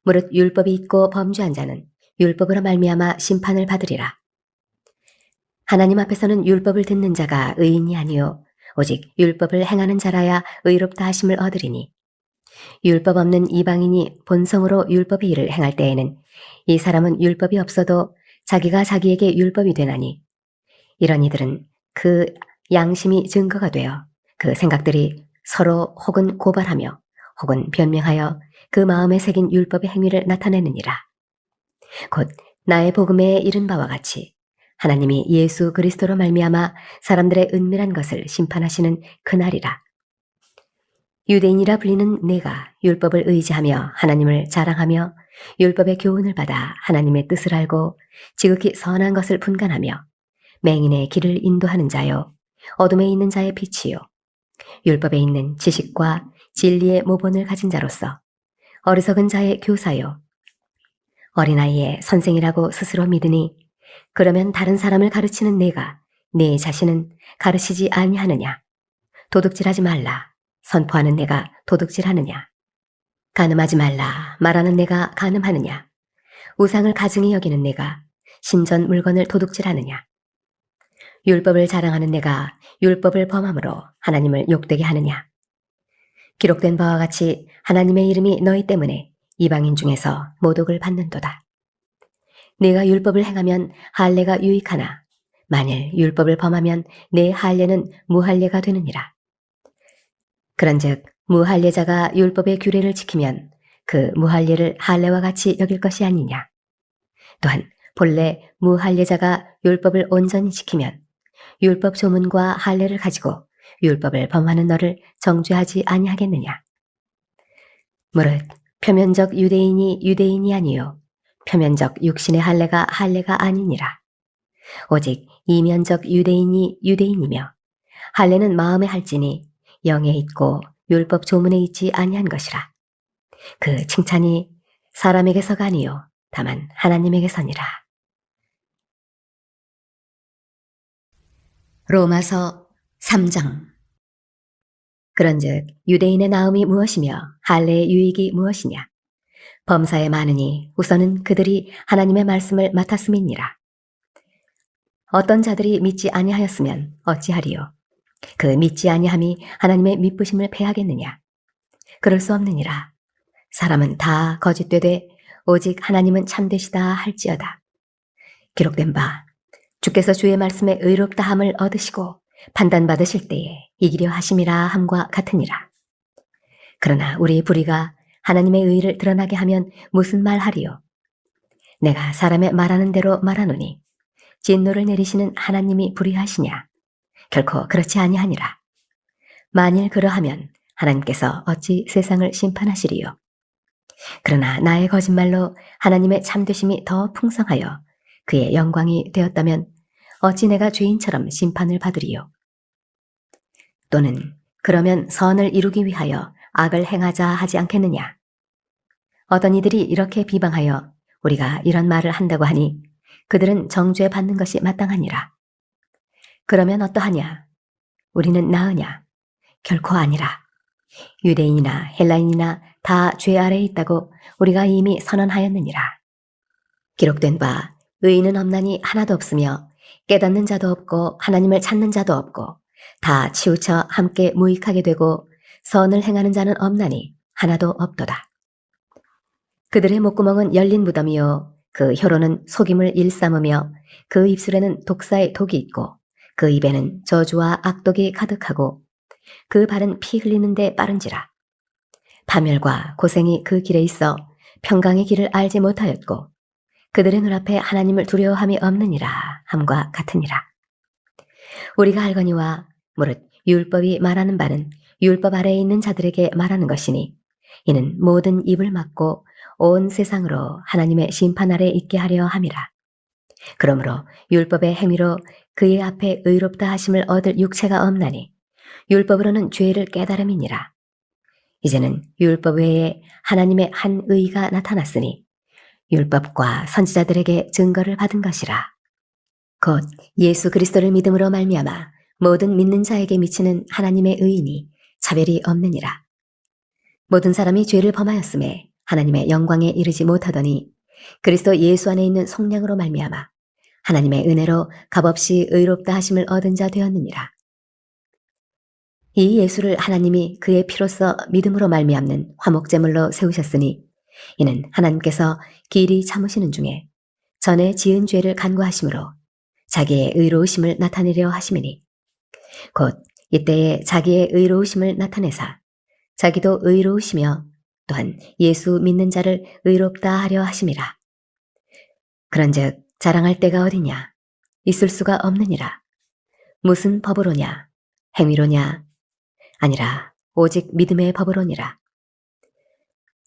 무릇 율법이 있고 범죄한 자는 율법으로 말미암아 심판을 받으리라. 하나님 앞에서는 율법을 듣는 자가 의인이 아니요 오직 율법을 행하는 자라야 의롭다 하심을 얻으리니 율법 없는 이방인이 본성으로 율법의 일을 행할 때에는 이 사람은 율법이 없어도 자기가 자기에게 율법이 되나니 이런 이들은 그 양심이 증거가 되어 그 생각들이 서로 혹은 고발하며 혹은 변명하여 그 마음에 새긴 율법의 행위를 나타내느니라. 곧 나의 복음에 이른 바와 같이 하나님이 예수 그리스도로 말미암아 사람들의 은밀한 것을 심판하시는 그날이라. 유대인이라 불리는 내가 율법을 의지하며 하나님을 자랑하며 율법의 교훈을 받아 하나님의 뜻을 알고 지극히 선한 것을 분간하며 맹인의 길을 인도하는 자요 어둠에 있는 자의 빛이요 율법에 있는 지식과 진리의 모본을 가진 자로서 어리석은 자의 교사요 어린아이의 선생이라고 스스로 믿으니 그러면 다른 사람을 가르치는 내가 내 자신은 가르치지 아니하느냐 도둑질하지 말라 선포하는 내가 도둑질하느냐 간음하지 말라 말하는 내가 간음하느냐 우상을 가증히 여기는 내가 신전 물건을 도둑질하느냐 율법을 자랑하는 내가 율법을 범함으로 하나님을 욕되게 하느냐 기록된 바와 같이 하나님의 이름이 너희 때문에 이방인 중에서 모독을 받는도다. 내가 율법을 행하면 할례가 유익하나 만일 율법을 범하면 내 할례는 무할례가 되느니라. 그런즉 무할례자가 율법의 규례를 지키면 그 무할례를 할례와 같이 여길 것이 아니냐. 또한 본래 무할례자가 율법을 온전히 지키면 율법 조문과 할례를 가지고 율법을 범하는 너를 정죄하지 아니하겠느냐. 무릇 표면적 유대인이 유대인이 아니요 표면적 육신의 할례가 할례가 아니니라. 오직 이면적 유대인이 유대인이며 할례는 마음에 할지니 영에 있고 율법 조문에 있지 아니한 것이라. 그 칭찬이 사람에게서가 아니요 다만 하나님에게서니라. 로마서 3장. 그런즉 유대인의 나음이 무엇이며 할례의 유익이 무엇이냐. 범사에 많으니 우선은 그들이 하나님의 말씀을 맡았음이니라. 어떤 자들이 믿지 아니하였으면 어찌하리요. 그 믿지 아니함이 하나님의 미쁘심을 패하겠느냐. 그럴 수 없느니라. 사람은 다 거짓되되 오직 하나님은 참되시다 할지어다. 기록된 바 주께서 주의 말씀에 의롭다함을 얻으시고 판단받으실 때에 이기려 하심이라 함과 같으니라. 그러나 우리 불의가 하나님의 의를 드러나게 하면 무슨 말하리요. 내가 사람의 말하는 대로 말하노니 진노를 내리시는 하나님이 불의하시냐. 결코 그렇지 아니하니라. 만일 그러하면 하나님께서 어찌 세상을 심판하시리요. 그러나 나의 거짓말로 하나님의 참되심이 더 풍성하여 그의 영광이 되었다면 어찌 내가 죄인처럼 심판을 받으리요. 또는 그러면 선을 이루기 위하여 악을 행하자 하지 않겠느냐. 어떤 이들이 이렇게 비방하여 우리가 이런 말을 한다고 하니 그들은 정죄 받는 것이 마땅하니라. 그러면 어떠하냐? 우리는 나으냐? 결코 아니라. 유대인이나 헬라인이나 다 죄 아래에 있다고 우리가 이미 선언하였느니라. 기록된 바 의인은 없나니 하나도 없으며 깨닫는 자도 없고 하나님을 찾는 자도 없고 다 치우쳐 함께 무익하게 되고 선을 행하는 자는 없나니 하나도 없도다. 그들의 목구멍은 열린 무덤이요 그 혀로는 속임을 일삼으며 그 입술에는 독사의 독이 있고 그 입에는 저주와 악독이 가득하고 그 발은 피 흘리는데 빠른지라. 파멸과 고생이 그 길에 있어 평강의 길을 알지 못하였고 그들의 눈앞에 하나님을 두려워함이 없느니라 함과 같으니라. 우리가 알거니와 무릇 율법이 말하는 바는 율법 아래에 있는 자들에게 말하는 것이니 이는 모든 입을 막고 온 세상으로 하나님의 심판 아래 있게 하려 함이라. 그러므로 율법의 행위로 그의 앞에 의롭다 하심을 얻을 육체가 없나니 율법으로는 죄를 깨달음이니라. 이제는 율법 외에 하나님의 한 의가 나타났으니 율법과 선지자들에게 증거를 받은 것이라. 곧 예수 그리스도를 믿음으로 말미암아 모든 믿는 자에게 미치는 하나님의 의인이 차별이 없느니라. 모든 사람이 죄를 범하였음에 하나님의 영광에 이르지 못하더니 그리스도 예수 안에 있는 속량으로 말미암아 하나님의 은혜로 값없이 의롭다 하심을 얻은 자 되었느니라. 이 예수를 하나님이 그의 피로써 믿음으로 말미암는 화목제물로 세우셨으니 이는 하나님께서 길이 참으시는 중에 전에 지은 죄를 간구하심으로 자기의 의로우심을 나타내려 하심이니 곧 이때에 자기의 의로우심을 나타내사 자기도 의로우시며 또한 예수 믿는 자를 의롭다 하려 하심이라. 그런즉 자랑할 때가 어디냐? 있을 수가 없느니라. 무슨 법으로냐? 행위로냐? 아니라 오직 믿음의 법으로니라.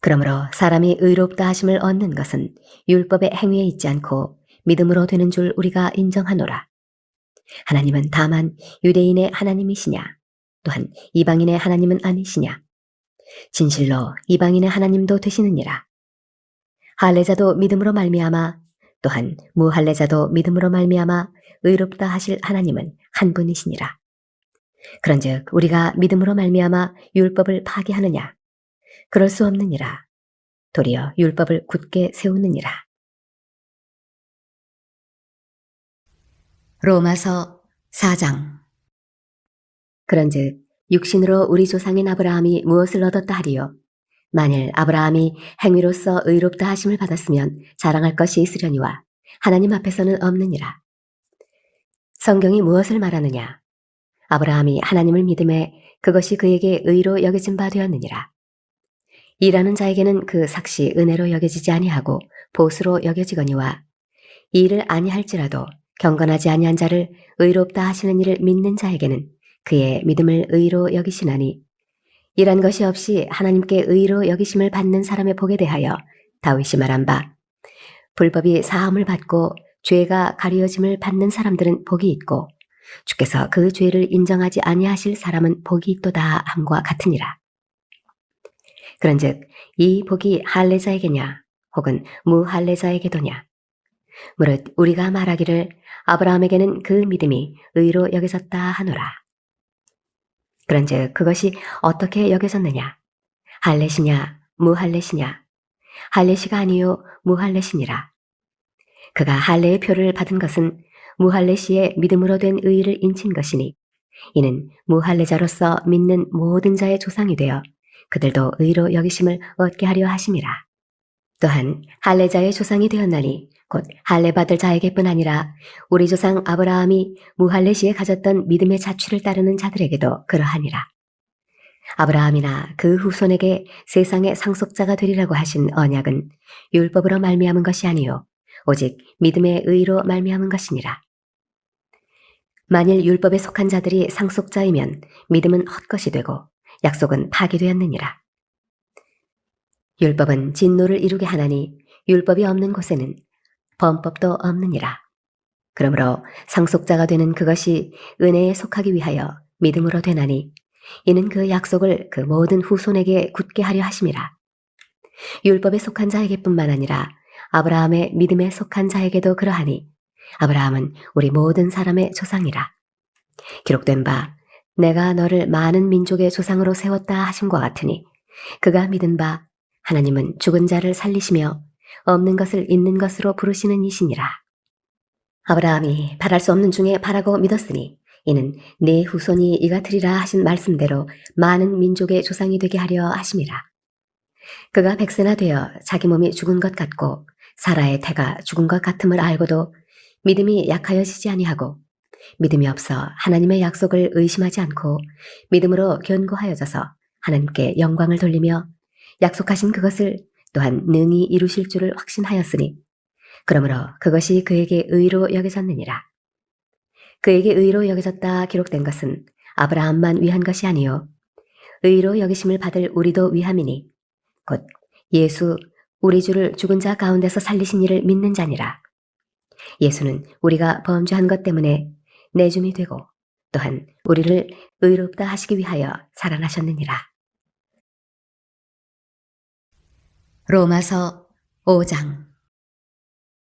그러므로 사람이 의롭다 하심을 얻는 것은 율법의 행위에 있지 않고 믿음으로 되는 줄 우리가 인정하노라. 하나님은 다만 유대인의 하나님이시냐? 또한 이방인의 하나님은 아니시냐? 진실로 이방인의 하나님도 되시느니라. 할례자도 믿음으로 말미암아 또한 무할례자도 믿음으로 말미암아 의롭다 하실 하나님은 한 분이시니라. 그런즉 우리가 믿음으로 말미암아 율법을 파기하느냐? 그럴 수 없느니라. 도리어 율법을 굳게 세우느니라. 로마서 4장. 그런즉 육신으로 우리 조상인 아브라함이 무엇을 얻었다 하리요? 만일 아브라함이 행위로서 의롭다 하심을 받았으면 자랑할 것이 있으려니와 하나님 앞에서는 없느니라. 성경이 무엇을 말하느냐? 아브라함이 하나님을 믿음에 그것이 그에게 의로 여겨진 바 되었느니라. 일하는 자에게는 그 삭시 은혜로 여겨지지 아니하고 보수로 여겨지거니와 이 일을 아니할지라도 경건하지 아니한 자를 의롭다 하시는 이를 믿는 자에게는 그의 믿음을 의로 여기시나니 이란 것이 없이 하나님께 의로 여기심을 받는 사람의 복에 대하여 다윗이 말한 바 불법이 사함을 받고 죄가 가려짐을 받는 사람들은 복이 있고 주께서 그 죄를 인정하지 아니하실 사람은 복이 있도다 함과 같으니라. 그런즉 이 복이 할례자에게냐 혹은 무할례자에게도냐? 무릇 우리가 말하기를 아브라함에게는 그 믿음이 의로 여겨졌다 하노라. 그런즉 그것이 어떻게 여겨졌느냐? 할례시냐 무할례시냐? 할례시가 아니요 무할례시니라. 그가 할례의 표를 받은 것은 무할례시의 믿음으로 된 의를 인친 것이니 이는 무할례자로서 믿는 모든 자의 조상이 되어 그들도 의로 여기심을 얻게 하려 하심이라. 또한 할례자의 조상이 되었나니 곧 할례 받을 자에게뿐 아니라 우리 조상 아브라함이 무할례시에 가졌던 믿음의 자취를 따르는 자들에게도 그러하니라. 아브라함이나 그 후손에게 세상의 상속자가 되리라고 하신 언약은 율법으로 말미암은 것이 아니요 오직 믿음의 의로 말미암은 것이니라. 만일 율법에 속한 자들이 상속자이면 믿음은 헛것이 되고 약속은 파기되었느니라. 율법은 진노를 이루게 하나니 율법이 없는 곳에는 범법도 없느니라. 그러므로 상속자가 되는 그것이 은혜에 속하기 위하여 믿음으로 되나니 이는 그 약속을 그 모든 후손에게 굳게 하려 하심이라. 율법에 속한 자에게뿐만 아니라 아브라함의 믿음에 속한 자에게도 그러하니 아브라함은 우리 모든 사람의 조상이라. 기록된 바 내가 너를 많은 민족의 조상으로 세웠다 하심과 같으니 그가 믿은 바 하나님은 죽은 자를 살리시며 없는 것을 있는 것으로 부르시는 이시니라. 아브라함이 바랄 수 없는 중에 바라고 믿었으니 이는 네 후손이 이가 되리라 하신 말씀대로 많은 민족의 조상이 되게 하려 하심이라. 그가 100세나 되어 자기 몸이 죽은 것 같고 사라의 태가 죽은 것 같음을 알고도 믿음이 약하여지지 아니하고 믿음이 없어 하나님의 약속을 의심하지 않고 믿음으로 견고하여져서 하나님께 영광을 돌리며 약속하신 그것을 또한 능히 이루실 줄을 확신하였으니 그러므로 그것이 그에게 의로 여겨졌느니라. 그에게 의로 여겨졌다 기록된 것은 아브라함만 위한 것이 아니요 의로 여기심을 받을 우리도 위함이니 곧 예수 우리 주를 죽은 자 가운데서 살리신 이를 믿는 자니라. 예수는 우리가 범죄한 것 때문에 내줌이 되고 또한 우리를 의롭다 하시기 위하여 살아나셨느니라. 로마서 5장.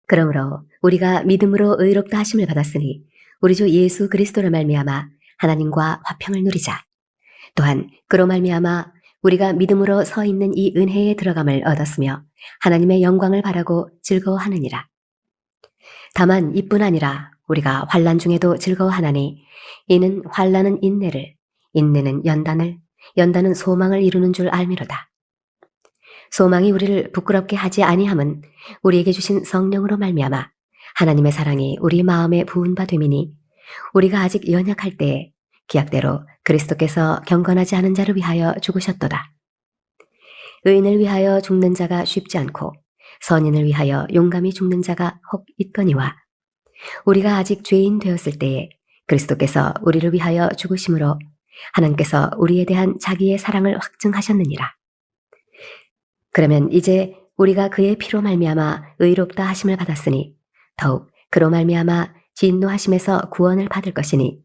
그러므로 우리가 믿음으로 의롭다 하심을 받았으니 우리 주 예수 그리스도로 말미암아 하나님과 화평을 누리자. 또한 그로 말미암아 우리가 믿음으로 서 있는 이 은혜에 들어감을 얻었으며 하나님의 영광을 바라고 즐거워하느니라. 다만 이뿐 아니라 우리가 환난 중에도 즐거워하나니 이는 환난은 인내를, 인내는 연단을, 연단은 소망을 이루는 줄 알미로다. 소망이 우리를 부끄럽게 하지 아니함은 우리에게 주신 성령으로 말미암아 하나님의 사랑이 우리 마음에 부은 바 됨이니 우리가 아직 연약할 때에 기약대로 그리스도께서 경건하지 않은 자를 위하여 죽으셨도다. 의인을 위하여 죽는 자가 쉽지 않고 선인을 위하여 용감히 죽는 자가 혹 있거니와 우리가 아직 죄인 되었을 때에 그리스도께서 우리를 위하여 죽으심으로 하나님께서 우리에 대한 자기의 사랑을 확증하셨느니라. 그러면 이제 우리가 그의 피로 말미암아 의롭다 하심을 받았으니 더욱 그로 말미암아 진노하심에서 구원을 받을 것이니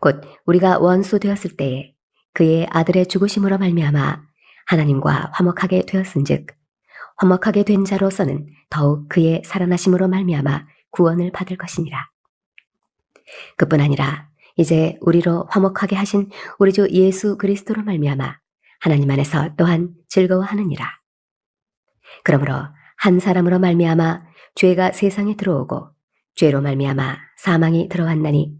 곧 우리가 원수 되었을 때에 그의 아들의 죽으심으로 말미암아 하나님과 화목하게 되었은즉 화목하게 된 자로서는 더욱 그의 살아나심으로 말미암아 구원을 받을 것이니라. 그뿐 아니라 이제 우리로 화목하게 하신 우리 주 예수 그리스도로 말미암아 하나님 안에서 또한 즐거워하느니라. 그러므로 한 사람으로 말미암아 죄가 세상에 들어오고 죄로 말미암아 사망이 들어왔나니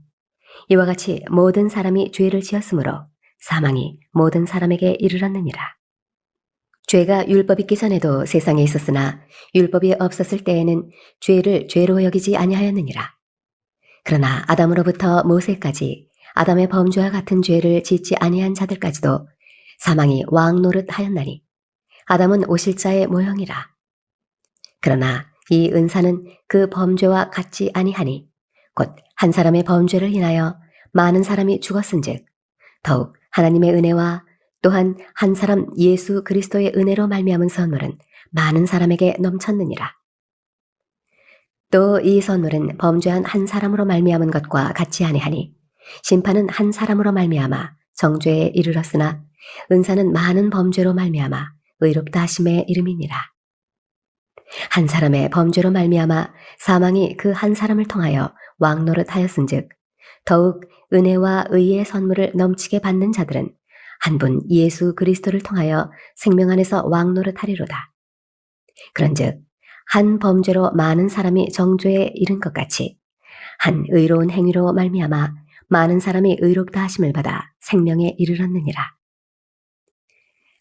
이와 같이 모든 사람이 죄를 지었으므로 사망이 모든 사람에게 이르렀느니라. 죄가 율법 있기 전에도 세상에 있었으나 율법이 없었을 때에는 죄를 죄로 여기지 아니하였느니라. 그러나 아담으로부터 모세까지 아담의 범죄와 같은 죄를 짓지 아니한 자들까지도 사망이 왕 노릇하였나니 아담은 오실자의 모형이라. 그러나 이 은사는 그 범죄와 같지 아니하니 곧 한 사람의 범죄를 인하여 많은 사람이 죽었은즉 더욱 하나님의 은혜와 또한 한 사람 예수 그리스도의 은혜로 말미암은 선물은 많은 사람에게 넘쳤느니라. 또 이 선물은 범죄한 한 사람으로 말미암은 것과 같지 아니하니 심판은 한 사람으로 말미암아 정죄에 이르렀으나 은사는 많은 범죄로 말미암아 의롭다 하심의 이름이니라. 한 사람의 범죄로 말미암아 사망이 그 한 사람을 통하여 왕노릇하였은즉 더욱 은혜와 의의 선물을 넘치게 받는 자들은 한 분 예수 그리스도를 통하여 생명 안에서 왕노릇하리로다. 그런즉 한 범죄로 많은 사람이 정죄에 이른 것 같이 한 의로운 행위로 말미암아 많은 사람이 의롭다 하심을 받아 생명에 이르렀느니라.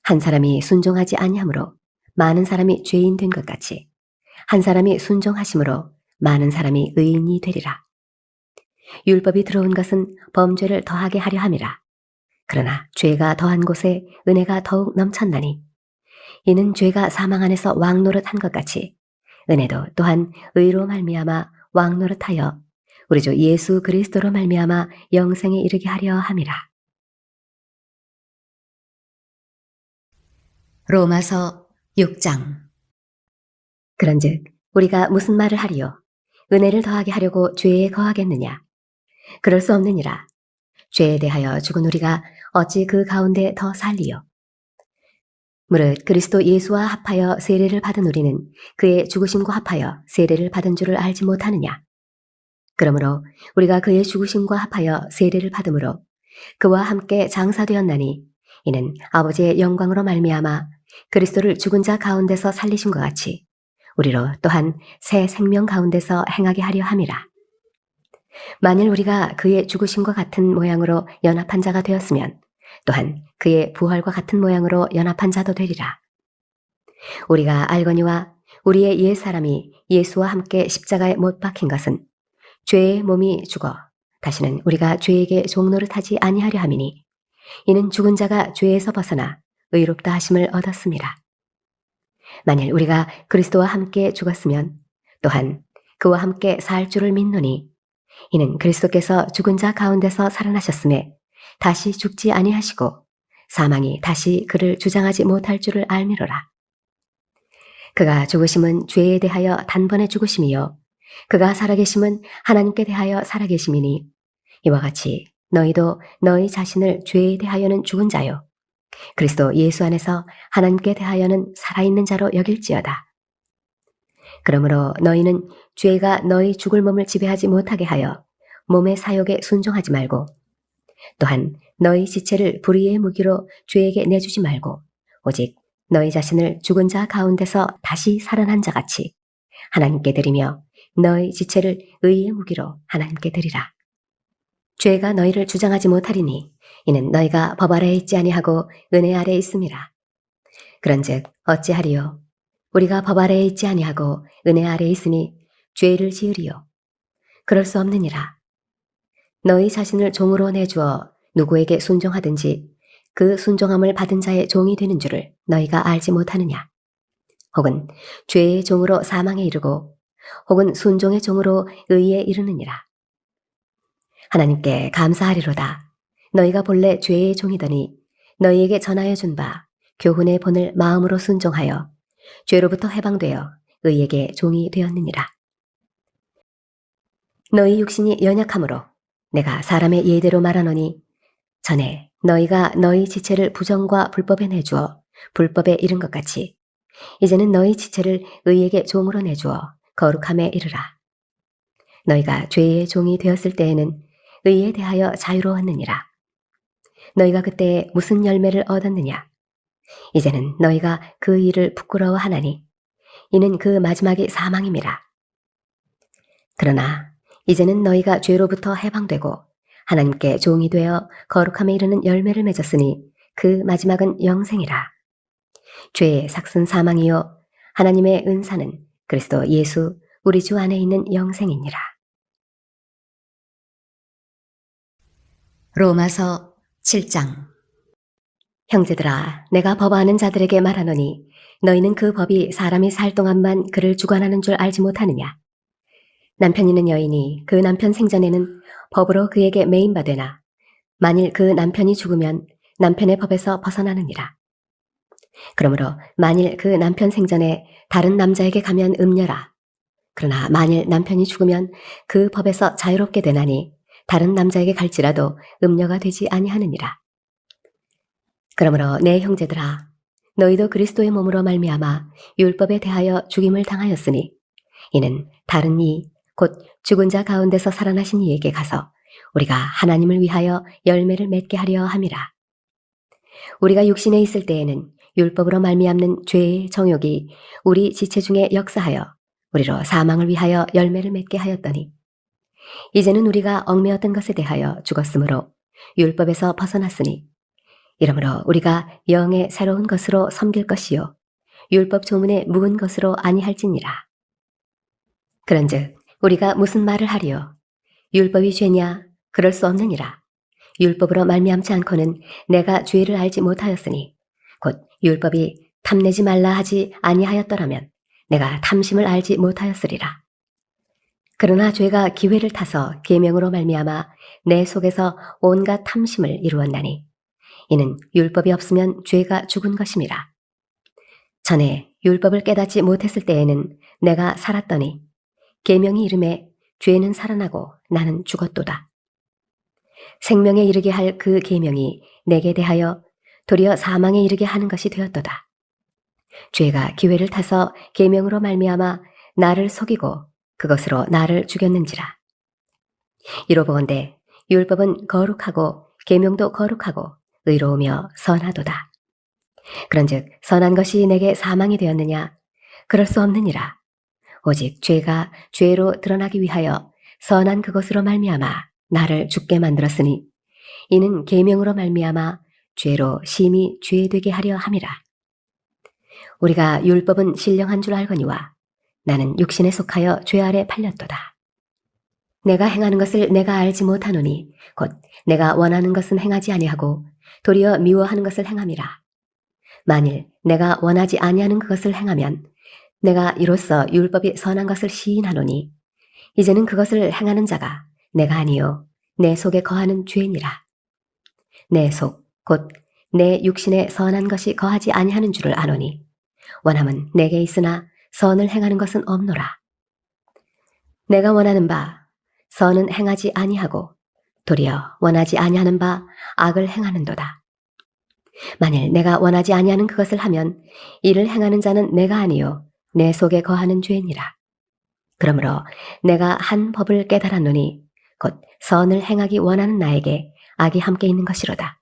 한 사람이 순종하지 아니함으로 많은 사람이 죄인 된 것 같이 한 사람이 순종하심으로 많은 사람이 의인이 되리라. 율법이 들어온 것은 범죄를 더하게 하려 함이라. 그러나 죄가 더한 곳에 은혜가 더욱 넘쳤나니 이는 죄가 사망 안에서 왕노릇한 것 같이 은혜도 또한 의로 말미암아 왕노릇하여 우리 주 예수 그리스도로 말미암아 영생에 이르게 하려 함이라. 로마서 6장. 그런즉 우리가 무슨 말을 하리요? 은혜를 더하게 하려고 죄에 거하겠느냐? 그럴 수 없느니라. 죄에 대하여 죽은 우리가 어찌 그 가운데 더 살리요? 무릇 그리스도 예수와 합하여 세례를 받은 우리는 그의 죽으심과 합하여 세례를 받은 줄을 알지 못하느냐? 그러므로 우리가 그의 죽으심과 합하여 세례를 받음으로 그와 함께 장사되었나니 이는 아버지의 영광으로 말미암아 그리스도를 죽은 자 가운데서 살리심과 같이 우리로 또한 새 생명 가운데서 행하게 하려 함이라. 만일 우리가 그의 죽으심과 같은 모양으로 연합한 자가 되었으면 또한 그의 부활과 같은 모양으로 연합한 자도 되리라. 우리가 알거니와 우리의 옛 사람이 예수와 함께 십자가에 못 박힌 것은 죄의 몸이 죽어 다시는 우리가 죄에게 종노릇하지 아니하려 함이니 이는 죽은 자가 죄에서 벗어나 의롭다 하심을 얻었습니다. 만일 우리가 그리스도와 함께 죽었으면 또한 그와 함께 살 줄을 믿노니 이는 그리스도께서 죽은 자 가운데서 살아나셨음에 다시 죽지 아니하시고 사망이 다시 그를 주장하지 못할 줄을 알미로라. 그가 죽으심은 죄에 대하여 단번에 죽으심이요 그가 살아계심은 하나님께 대하여 살아계심이니 이와 같이 너희도 너희 자신을 죄에 대하여는 죽은 자요 그리스도 예수 안에서 하나님께 대하여는 살아있는 자로 여길지어다. 그러므로 너희는 죄가 너희 죽을 몸을 지배하지 못하게 하여 몸의 사욕에 순종하지 말고 또한 너희 지체를 불의의 무기로 죄에게 내주지 말고 오직 너희 자신을 죽은 자 가운데서 다시 살아난 자같이 하나님께 드리며 너희 지체를 의의 무기로 하나님께 드리라. 죄가 너희를 주장하지 못하리니 이는 너희가 법 아래에 있지 아니하고 은혜 아래에 있음이라. 그런즉 어찌하리요? 우리가 법 아래에 있지 아니하고 은혜 아래에 있으니 죄를 지으리요? 그럴 수 없느니라. 너희 자신을 종으로 내주어 누구에게 순종하든지 그 순종함을 받은 자의 종이 되는 줄을 너희가 알지 못하느냐? 혹은 죄의 종으로 사망에 이르고 혹은 순종의 종으로 의에 이르느니라. 하나님께 감사하리로다. 너희가 본래 죄의 종이더니 너희에게 전하여 준 바 교훈의 본을 마음으로 순종하여 죄로부터 해방되어 의에게 종이 되었느니라. 너희 육신이 연약함으로 내가 사람의 예대로 말하노니 전에 너희가 너희 지체를 부정과 불법에 내주어 불법에 이른 것 같이 이제는 너희 지체를 의에게 종으로 내주어 거룩함에 이르라. 너희가 죄의 종이 되었을 때에는 의에 대하여 자유로웠느니라. 너희가 그때 무슨 열매를 얻었느냐? 이제는 너희가 그 일을 부끄러워하나니 이는 그 마지막이 사망임이라. 그러나 이제는 너희가 죄로부터 해방되고 하나님께 종이 되어 거룩함에 이르는 열매를 맺었으니 그 마지막은 영생이라. 죄의 삭은 사망이요 하나님의 은사는 그리스도 예수 우리 주 안에 있는 영생이니라. 로마서 7장. 형제들아, 내가 법아는 자들에게 말하노니 너희는 그 법이 사람이 살 동안만 그를 주관하는 줄 알지 못하느냐? 남편 있는 여인이 그 남편 생전에는 법으로 그에게 매인바되나 만일 그 남편이 죽으면 남편의 법에서 벗어나느니라. 그러므로 만일 그 남편 생전에 다른 남자에게 가면 음녀라. 그러나 만일 남편이 죽으면 그 법에서 자유롭게 되나니 다른 남자에게 갈지라도 음녀가 되지 아니하느니라. 그러므로 내 형제들아, 너희도 그리스도의 몸으로 말미암아 율법에 대하여 죽임을 당하였으니 이는 다른 이 곧 죽은 자 가운데서 살아나신 이에게 가서 우리가 하나님을 위하여 열매를 맺게 하려 함이라. 우리가 육신에 있을 때에는 율법으로 말미암는 죄의 정욕이 우리 지체 중에 역사하여 우리로 사망을 위하여 열매를 맺게 하였더니 이제는 우리가 얽매였던 것에 대하여 죽었으므로 율법에서 벗어났으니 이러므로 우리가 영의 새로운 것으로 섬길 것이요 율법 조문에 묵은 것으로 아니할지니라. 그런즉 우리가 무슨 말을 하리요? 율법이 죄냐? 그럴 수 없느니라. 율법으로 말미암지 않고는 내가 죄를 알지 못하였으니 곧 율법이 탐내지 말라 하지 아니하였더라면 내가 탐심을 알지 못하였으리라. 그러나 죄가 기회를 타서 계명으로 말미암아 내 속에서 온갖 탐심을 이루었나니 이는 율법이 없으면 죄가 죽은 것임이라. 전에 율법을 깨닫지 못했을 때에는 내가 살았더니 계명이 이름에 죄는 살아나고 나는 죽었도다. 생명에 이르게 할 그 계명이 내게 대하여 도리어 사망에 이르게 하는 것이 되었도다. 죄가 기회를 타서 계명으로 말미암아 나를 속이고 그것으로 나를 죽였는지라. 이로보건대 율법은 거룩하고 계명도 거룩하고 의로우며 선하도다. 그런즉 선한 것이 내게 사망이 되었느냐? 그럴 수 없느니라. 오직 죄가 죄로 드러나기 위하여 선한 그것으로 말미암아 나를 죽게 만들었으니 이는 계명으로 말미암아 죄로 심히 죄되게 하려 함이라. 우리가 율법은 신령한 줄 알거니와 나는 육신에 속하여 죄 아래 팔렸도다. 내가 행하는 것을 내가 알지 못하노니 곧 내가 원하는 것은 행하지 아니하고 도리어 미워하는 것을 행함이라. 만일 내가 원하지 아니하는 그것을 행하면 내가 이로써 율법이 선한 것을 시인하노니 이제는 그것을 행하는 자가 내가 아니요 내 속에 거하는 죄니라. 내 속 곧 내 육신에 선한 것이 거하지 아니하는 줄을 아노니 원함은 내게 있으나 선을 행하는 것은 없노라. 내가 원하는 바 선은 행하지 아니하고 도리어 원하지 아니하는 바 악을 행하는도다. 만일 내가 원하지 아니하는 그것을 하면 이를 행하는 자는 내가 아니요 내 속에 거하는 죄니라. 그러므로 내가 한 법을 깨달았노니 곧 선을 행하기 원하는 나에게 악이 함께 있는 것이로다.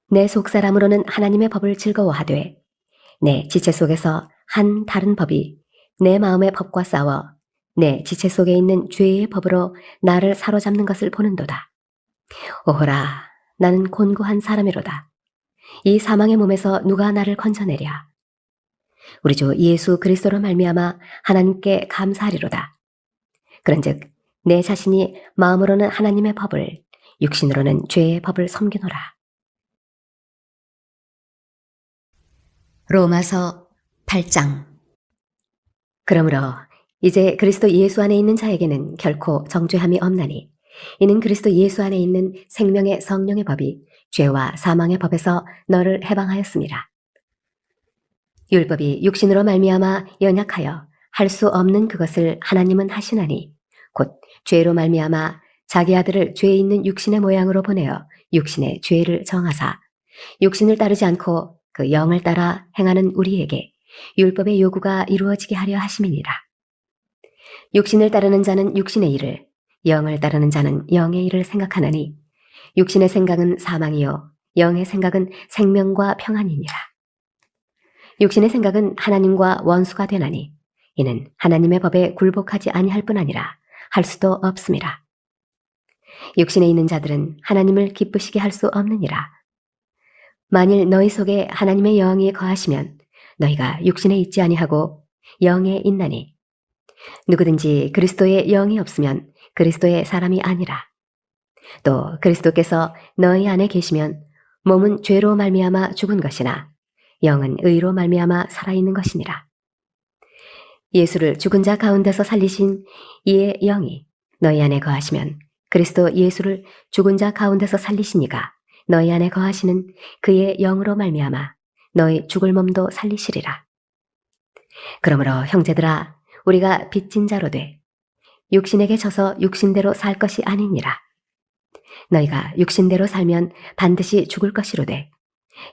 내 속사람으로는 하나님의 법을 즐거워하되 내 지체 속에서 한 다른 법이 내 마음의 법과 싸워 내 지체 속에 있는 죄의 법으로 나를 사로잡는 것을 보는도다. 오호라, 나는 곤고한 사람이로다. 이 사망의 몸에서 누가 나를 건져내랴. 우리 주 예수 그리스도로 말미암아 하나님께 감사하리로다. 그런즉 내 자신이 마음으로는 하나님의 법을 육신으로는 죄의 법을 섬기노라. 로마서 8장. 그러므로 이제 그리스도 예수 안에 있는 자에게는 결코 정죄함이 없나니 이는 그리스도 예수 안에 있는 생명의 성령의 법이 죄와 사망의 법에서 너를 해방하였습니다. 율법이 육신으로 말미암아 연약하여 할 수 없는 그것을 하나님은 하시나니 곧 죄로 말미암아 자기 아들을 죄 있는 육신의 모양으로 보내어 육신의 죄를 정하사 육신을 따르지 않고 그 영을 따라 행하는 우리에게 율법의 요구가 이루어지게 하려 하심이니라. 육신을 따르는 자는 육신의 일을, 영을 따르는 자는 영의 일을 생각하나니 육신의 생각은 사망이요 영의 생각은 생명과 평안이니라. 육신의 생각은 하나님과 원수가 되나니 이는 하나님의 법에 굴복하지 아니할 뿐 아니라 할 수도 없음이라. 육신에 있는 자들은 하나님을 기쁘시게 할 수 없느니라. 만일 너희 속에 하나님의 영이 거하시면 너희가 육신에 있지 아니하고 영에 있나니 누구든지 그리스도의 영이 없으면 그리스도의 사람이 아니라. 또 그리스도께서 너희 안에 계시면 몸은 죄로 말미암아 죽은 것이나 영은 의로 말미암아 살아있는 것이니라. 예수를 죽은 자 가운데서 살리신 이의 영이 너희 안에 거하시면 그리스도 예수를 죽은 자 가운데서 살리신 이가 너희 안에 거하시는 그의 영으로 말미암아 너희 죽을 몸도 살리시리라. 그러므로 형제들아 우리가 빚진 자로 돼 육신에게 져서 육신대로 살 것이 아니니라. 너희가 육신대로 살면 반드시 죽을 것이로되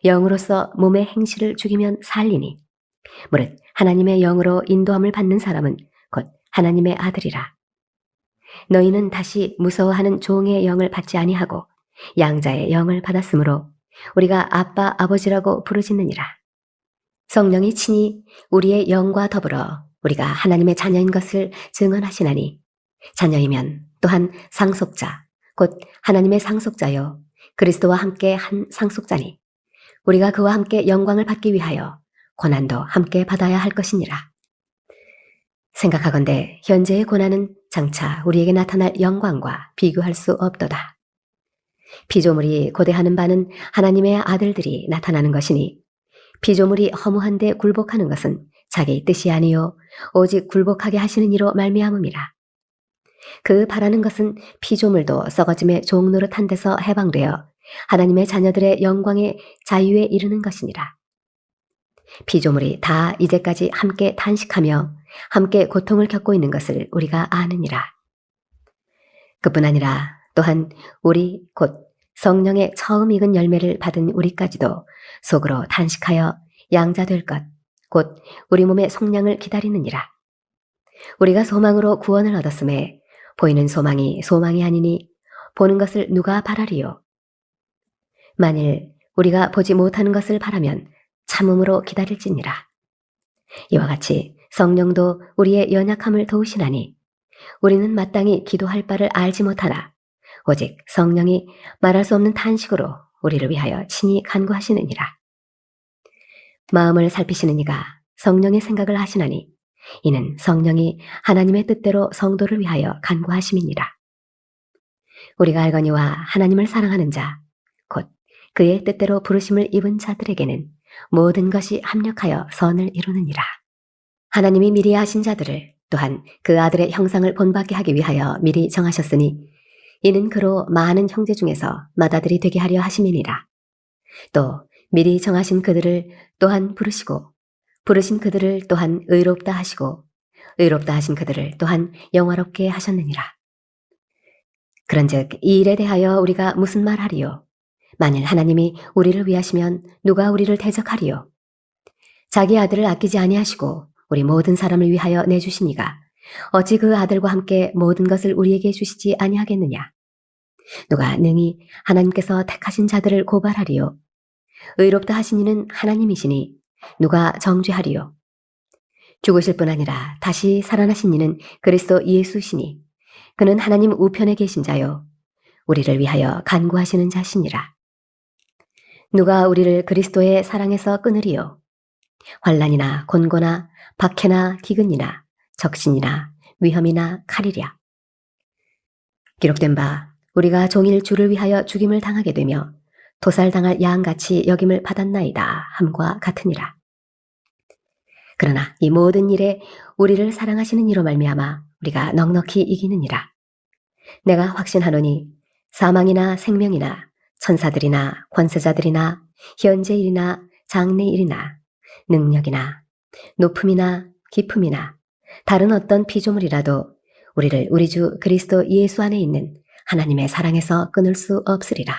영으로서 몸의 행실을 죽이면 살리니 무릇 하나님의 영으로 인도함을 받는 사람은 곧 하나님의 아들이라. 너희는 다시 무서워하는 종의 영을 받지 아니하고 양자의 영을 받았으므로 우리가 아빠 아버지라고 부르짖느니라. 성령이 친히 우리의 영과 더불어 우리가 하나님의 자녀인 것을 증언하시나니 자녀이면 또한 상속자 곧 하나님의 상속자요 그리스도와 함께 한 상속자니 우리가 그와 함께 영광을 받기 위하여 고난도 함께 받아야 할 것이니라. 생각하건대 현재의 고난은 장차 우리에게 나타날 영광과 비교할 수 없도다. 피조물이 고대하는 바는 하나님의 아들들이 나타나는 것이니 피조물이 허무한데 굴복하는 것은 자기 뜻이 아니요 오직 굴복하게 하시는 이로 말미암음이라. 그 바라는 것은 피조물도 썩어짐의 종노릇한 데서 해방되어 하나님의 자녀들의 영광의 자유에 이르는 것이니라. 피조물이 다 이제까지 함께 탄식하며 함께 고통을 겪고 있는 것을 우리가 아느니라. 그뿐 아니라 또한 우리 곧 성령의 처음 익은 열매를 받은 우리까지도 속으로 탄식하여 양자될 것, 곧 우리 몸의 속량을 기다리느니라. 우리가 소망으로 구원을 얻었음에 보이는 소망이 소망이 아니니 보는 것을 누가 바라리요? 만일 우리가 보지 못하는 것을 바라면 참음으로 기다릴지니라. 이와 같이 성령도 우리의 연약함을 도우시나니 우리는 마땅히 기도할 바를 알지 못하나 오직 성령이 말할 수 없는 탄식으로 우리를 위하여 친히 간구하시느니라. 마음을 살피시는 이가 성령의 생각을 하시나니 이는 성령이 하나님의 뜻대로 성도를 위하여 간구하심이니라. 우리가 알거니와 하나님을 사랑하는 자, 곧 그의 뜻대로 부르심을 입은 자들에게는 모든 것이 합력하여 선을 이루느니라. 하나님이 미리 하신 자들을 또한 그 아들의 형상을 본받게 하기 위하여 미리 정하셨으니 이는 그로 많은 형제 중에서 맏아들이 되게 하려 하심이니라. 또 미리 정하신 그들을 또한 부르시고 부르신 그들을 또한 의롭다 하시고 의롭다 하신 그들을 또한 영화롭게 하셨느니라. 그런즉 이 일에 대하여 우리가 무슨 말하리요? 만일 하나님이 우리를 위하시면 누가 우리를 대적하리요? 자기 아들을 아끼지 아니하시고 우리 모든 사람을 위하여 내주시니가 어찌 그 아들과 함께 모든 것을 우리에게 주시지 아니하겠느냐? 누가 능히 하나님께서 택하신 자들을 고발하리요? 의롭다 하신 이는 하나님이시니 누가 정죄하리요? 죽으실 뿐 아니라 다시 살아나신 이는 그리스도 예수시니 그는 하나님 우편에 계신 자요 우리를 위하여 간구하시는 자시니라. 누가 우리를 그리스도의 사랑에서 끊으리요? 환난이나 곤고나 박해나 기근이나 적신이나 위험이나 칼이랴. 기록된 바 우리가 종일 주를 위하여 죽임을 당하게 되며 도살당할 양같이 여김을 받았나이다 함과 같으니라. 그러나 이 모든 일에 우리를 사랑하시는 이로 말미암아 우리가 넉넉히 이기느니라. 내가 확신하노니 사망이나 생명이나 천사들이나 권세자들이나 현재일이나 장래일이나 능력이나 높음이나 깊음이나 다른 어떤 피조물이라도 우리를 우리 주 그리스도 예수 안에 있는 하나님의 사랑에서 끊을 수 없으리라.